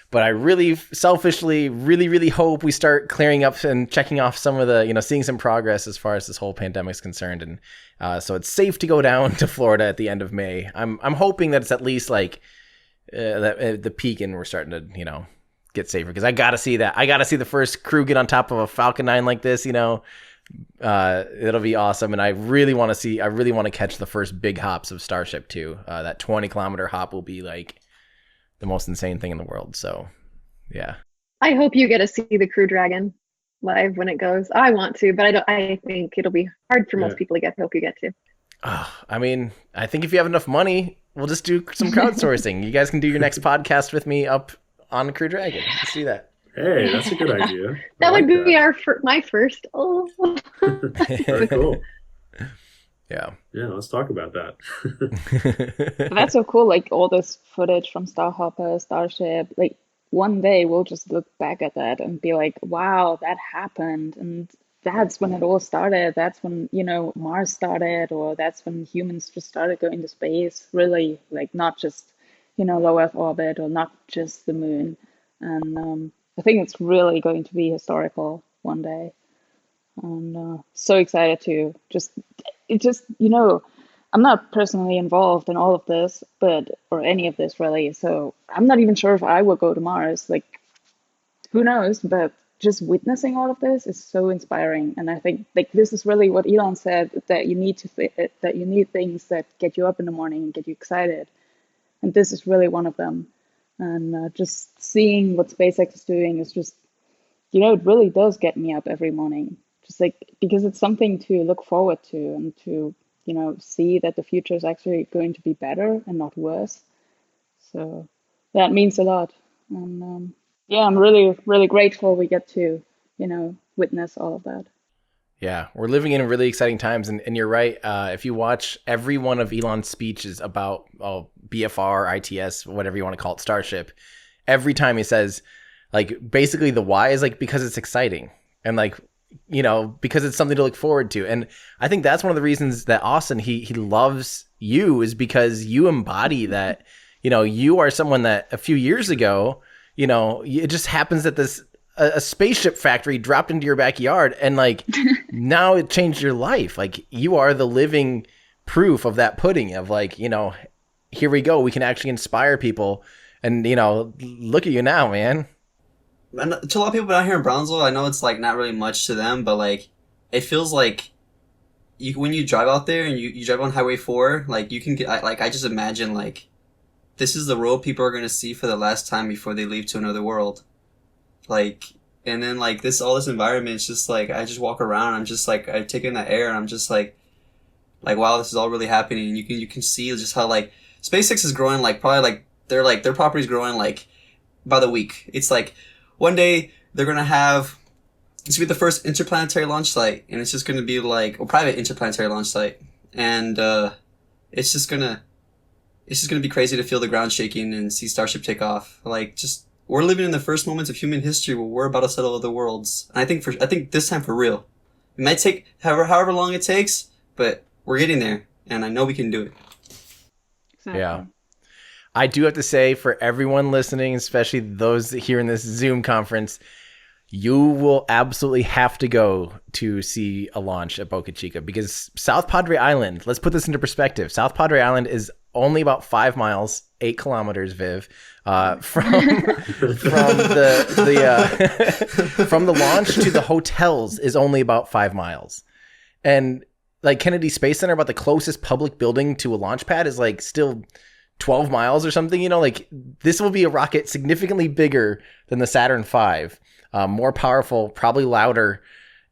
But I really selfishly really hope we start clearing up and checking off some of the, seeing some progress as far as this whole pandemic's concerned. And so it's safe to go down to Florida at the end of May. I'm hoping that it's at least the peak and we're starting to, get safer, because I got to see that. I got to see the first crew get on top of a Falcon 9 like this, it'll be awesome. And I really want to catch the first big hops of Starship too. That 20-kilometer hop will be the most insane thing in the world. So, yeah. I hope you get to see the Crew Dragon live when it goes. I want to, but I think it'll be hard for most people to get to. I hope you get to. I think if you have enough money, we'll just do some crowdsourcing. You guys can do your next podcast with me up on Crew Dragon. Let's do that. Hey, that's a good idea. That would be my first. Oh. Very cool. Yeah. Yeah, let's talk about that. That's so cool, like all this footage from Starhopper, Starship, like one day we'll just look back at that and be like, wow, that happened. And that's when it all started. That's when, Mars started, or that's when humans just started going to space, really, like not just, low Earth orbit or not just the moon. And I think it's really going to be historical one day. And so excited to I'm not personally involved in all of this, or any of this really. So I'm not even sure if I will go to Mars. Like, who knows? But just witnessing all of this is so inspiring. And I think like this is really what Elon said, that you need that you need things that get you up in the morning and get you excited. And this is really one of them. And just seeing what SpaceX is doing is just, it really does get me up every morning. Just like, because it's something to look forward to and to, see that the future is actually going to be better and not worse. So that means a lot. And I'm really, really grateful we get to, witness all of that. Yeah, we're living in really exciting times. And you're right. If you watch every one of Elon's speeches about BFR, ITS, whatever you want to call it, Starship, every time he says, like, basically the why is like, because it's exciting. And like, because it's something to look forward to. And I think that's one of the reasons that Austin, he loves you, is because you embody that, you are someone that a few years ago, it just happens that a spaceship factory dropped into your backyard and like now it changed your life. Like you are the living proof of that pudding of like, here we go. We can actually inspire people. And, look at you now, man. And to a lot of people out here in Brownsville, I know it's like not really much to them, but like it feels like when you drive out there and you drive on Highway 4, like you can get I just imagine like this is the world people are going to see for the last time before they leave to another world. Like, and then like all this environment, it's just like I just walk around, I'm just like I take in the air and I'm just like wow, this is all really happening. And you can see just how like SpaceX is growing, like probably like their property's growing like by the week. It's like one day they're going to have, it's going to be the first interplanetary launch site, and it's just going to be like a private interplanetary launch site. And it's just going to be crazy to feel the ground shaking and see Starship take off. Like just we're living in the first moments of human history where we're about to settle other worlds. And I think this time for real. It might take however long it takes, but we're getting there, and I know we can do it. Exactly. Yeah. I do have to say, for everyone listening, especially those here in this Zoom conference, you will absolutely have to go to see a launch at Boca Chica, because South Padre Island, let's put this into perspective. South Padre Island is only about 5 miles, 8 kilometers, Viv, from the launch to the hotels is only about 5 miles. And like Kennedy Space Center, about the closest public building to a launch pad is like still 12 miles or something, like this will be a rocket significantly bigger than the Saturn V, more powerful, probably louder,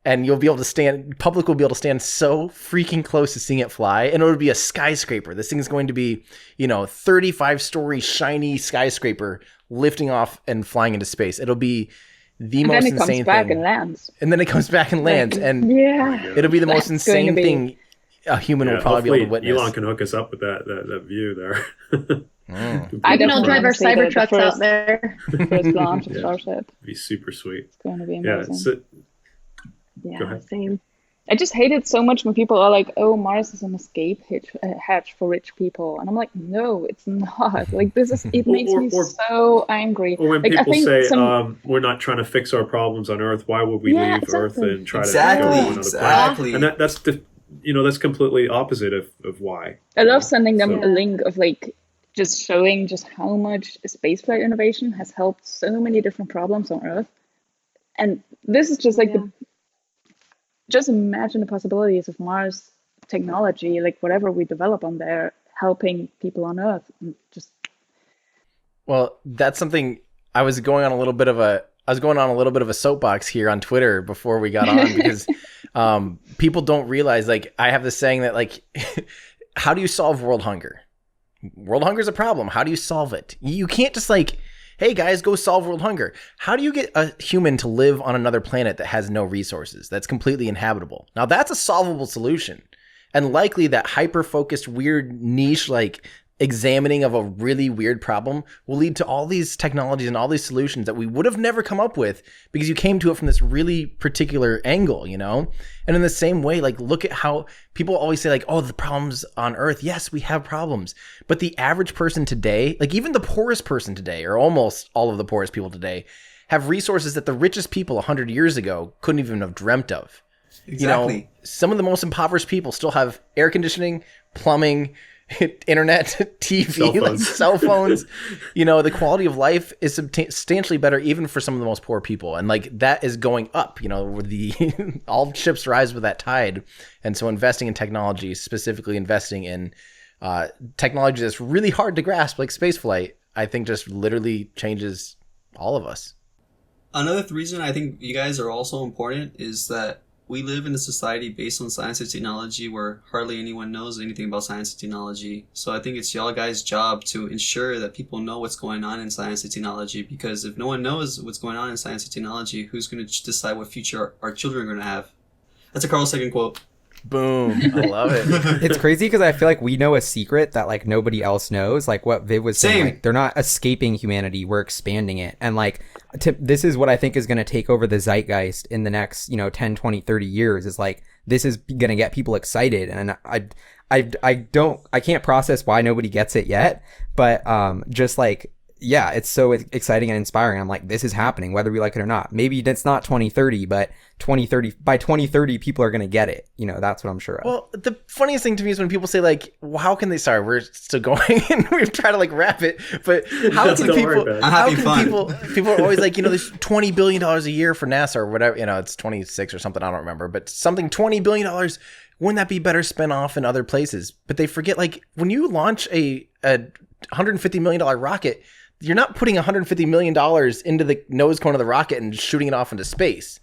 and you'll be able to public will be able to stand so freaking close to seeing it fly, and it'll be a skyscraper. This thing is going to be, 35-story shiny skyscraper lifting off and flying into space. It'll be the most insane thing. And then it comes back and lands. And then it comes back and lands, and it'll be the most insane thing a human will probably be able to witness. Elon can hook us up with that view there. I can all drive our Cybertrucks out there. The first launch of Starship. It'd be super sweet. It's going to be amazing. Yeah, go ahead. Same. I just hate it so much when people are like, "Oh, Mars is an escape hatch for rich people," and I'm like, "No, it's not. Like this is. It makes me so angry." Or when like, people say, "We're not trying to fix our problems on Earth. Why would we leave Earth and try to go on another planet?" And that's completely opposite of why. I love sending them a link of like just showing just how much spaceflight innovation has helped so many different problems on Earth, and this is just like just imagine the possibilities of Mars technology, like whatever we develop on there, helping people on Earth. And just well, that's something I was going on a little bit of a soapbox here on Twitter before we got on, because people don't realize, like, I have this saying that, like, how do you solve world hunger? World hunger is a problem. How do you solve it? You can't just like, hey guys, go solve world hunger. How do you get a human to live on another planet that has no resources, that's completely inhabitable? Now that's a solvable solution. And likely that hyper-focused, weird niche, like examining of a really weird problem will lead to all these technologies and all these solutions that we would have never come up with because you came to it from this really particular angle, you know? And in the same way, like, look at how people always say like, oh, the problems on Earth. Yes, we have problems. But the average person today, like even the poorest person today, or almost all of the poorest people today, have resources that the richest people 100 years ago couldn't even have dreamt of. Exactly. You know, some of the most impoverished people still have air conditioning, plumbing, internet, TV, cell phones. You know, the quality of life is substantially better even for some of the most poor people. And like that is going up, you know, with the all ships rise with that tide. And so investing in technology, specifically investing in technology that's really hard to grasp, like spaceflight, I think just literally changes all of us. Another reason I think you guys are also important is that we live in a society based on science and technology where hardly anyone knows anything about science and technology. So I think it's y'all guys' job to ensure that people know what's going on in science and technology, because if no one knows what's going on in science and technology, who's going to decide what future our children are going to have? That's a Carl Sagan quote. Boom. I love it. It's crazy because I feel like we know a secret that like nobody else knows. Like what Viv was saying, like, they're not escaping humanity, we're expanding it. And like this is what I think is going to take over the zeitgeist in the next, 10, 20, 30 years, is like this is going to get people excited. And I can't process why nobody gets it yet, but just like, yeah, it's so exciting and inspiring. I'm like, this is happening whether we like it or not. Maybe it's not 2030, but by 2030 people are going to get it. That's what I'm sure of. Well, the funniest thing to me is when people say like, well, how can they, sorry, we're still going and we've tried to like wrap it, but how can people are always like, there's $20 billion a year for NASA or whatever, it's 26 or something, I don't remember, but something $20 billion, wouldn't that be better spent off in other places? But they forget, like, when you launch a $150 million rocket, you're not putting $150 million into the nose cone of the rocket and shooting it off into space.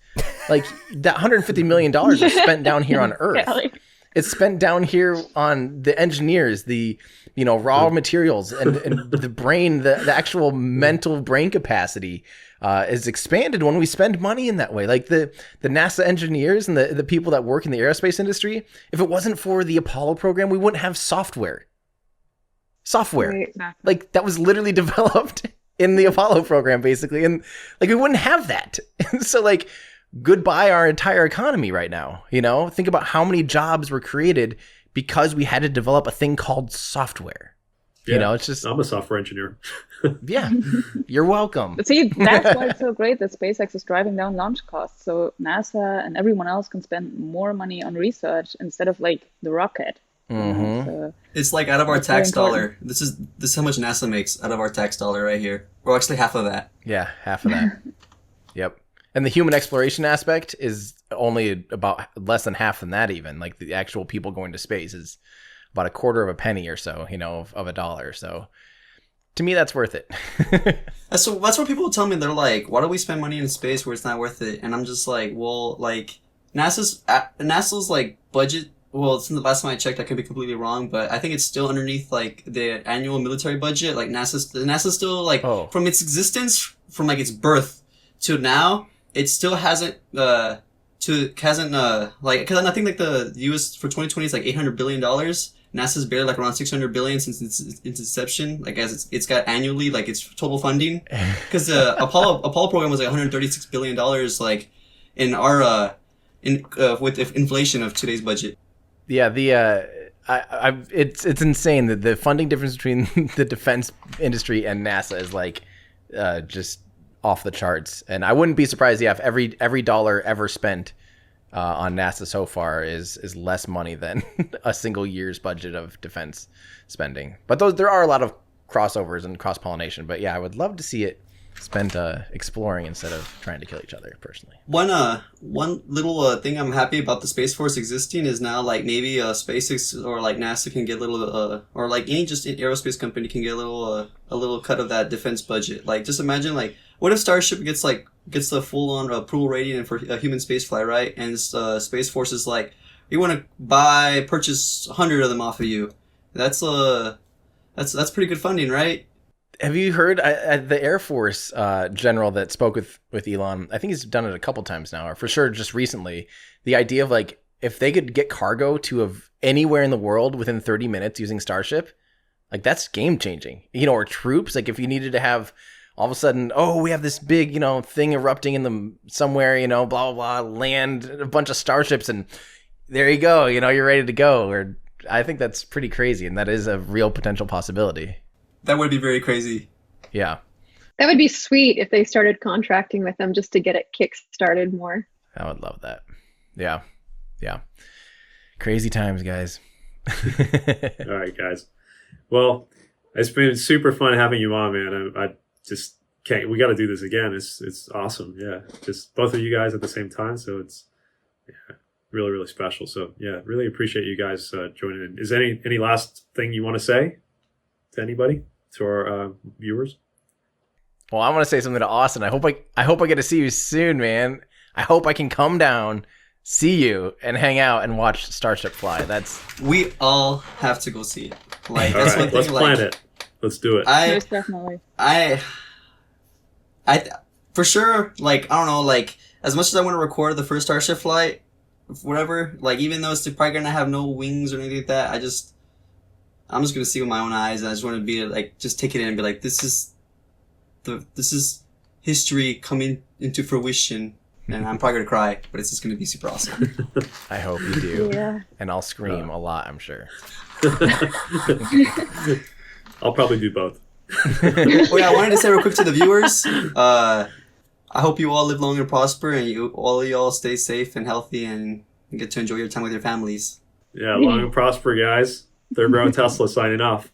Like, that $150 million is spent down here on Earth. Yeah, it's spent down here on the engineers, the raw materials, and the brain, the actual mental brain capacity is expanded when we spend money in that way. Like the NASA engineers and the people that work in the aerospace industry, if it wasn't for the Apollo program, we wouldn't have software. Right. Like that was literally developed in the Apollo program, basically. And like, we wouldn't have that. So like, goodbye our entire economy right now. Think about how many jobs were created because we had to develop a thing called software. Yeah, it's just, I'm a software engineer. Yeah, you're welcome. But see, that's why it's so great that SpaceX is driving down launch costs. So NASA and everyone else can spend more money on research instead of like the rocket. Mm-hmm. So it's like out of our tax dollar. This is how much NASA makes out of our tax dollar right here. Or actually half of that. Yeah, half of that. Yep. And the human exploration aspect is only about less than half than that even. Like the actual people going to space is about a quarter of a penny or so, of a dollar. So to me, that's worth it. So that's what people tell me. They're like, why do we spend money in space where it's not worth it? And I'm just like, well, like NASA's like budget. Well, since the last time I checked, I could be completely wrong, but I think it's still underneath like the annual military budget. Like NASA's still like from its existence, from like its birth to now, it still hasn't like, because I think like the U.S. for 2020 is like $800 billion. NASA's barely like around $600 billion since its inception. Like as it's got annually like its total funding, because the Apollo program was like $136 billion. Like in our with inflation of today's budget. Yeah, it's insane that the funding difference between the defense industry and NASA is like just off the charts. And I wouldn't be surprised, if every dollar ever spent on NASA so far is less money than a single year's budget of defense spending. But there are a lot of crossovers and cross-pollination. But yeah, I would love to see it spent exploring instead of trying to kill each other, personally. One little thing I'm happy about the Space Force existing is now like maybe SpaceX or like NASA can get a little or like any just aerospace company can get a little cut of that defense budget. Like just imagine like what if Starship gets the full on approval rating for a human space flight, right? And Space Force is like, we want to purchase 100 of them off of you. That's That's pretty good funding, right? Have you heard the Air Force general that spoke with Elon? I think he's done it a couple times now, or for sure just recently. The idea of like if they could get cargo to anywhere in the world within 30 minutes using Starship, like that's game changing. You know, or troops. Like if you needed to have all of a sudden, we have this big thing erupting in somewhere, blah blah blah, land a bunch of starships, and there you go. You're ready to go. Or I think that's pretty crazy, and that is a real potential possibility. That would be very crazy. Yeah. That would be sweet if they started contracting with them just to get it kick-started more. I would love that. Yeah. Yeah. Crazy times, guys. All right, guys. Well, it's been super fun having you on, man. I just can't. We got to do this again. It's awesome. Yeah, just both of you guys at the same time. So it's really, really special. So yeah, really appreciate you guys joining in. Is there any last thing you want to say to anybody, to our viewers? Well, I want to say something to Austin. I hope I get to see you soon, man. I hope I can come down, see you, and hang out and watch Starship fly. We all have to go see it. Like, all that's right, one thing. let's plan it. Let's do it. Most definitely. I for sure. Like, I don't know. Like, as much as I want to record the first Starship flight, whatever. Like, even though it's probably gonna have no wings or anything like that, I'm just gonna see with my own eyes, and I just want to be like, just take it in and be like, this is history coming into fruition. And I'm probably gonna cry, but it's just gonna be super awesome. I hope you do. Yeah. And I'll scream a lot, I'm sure. I'll probably do both. Oh yeah, I wanted to say real quick to the viewers. I hope you all live long and prosper, and all of y'all stay safe and healthy, and get to enjoy your time with your families. Yeah, long and prosper, guys. Third Row Tesla signing off.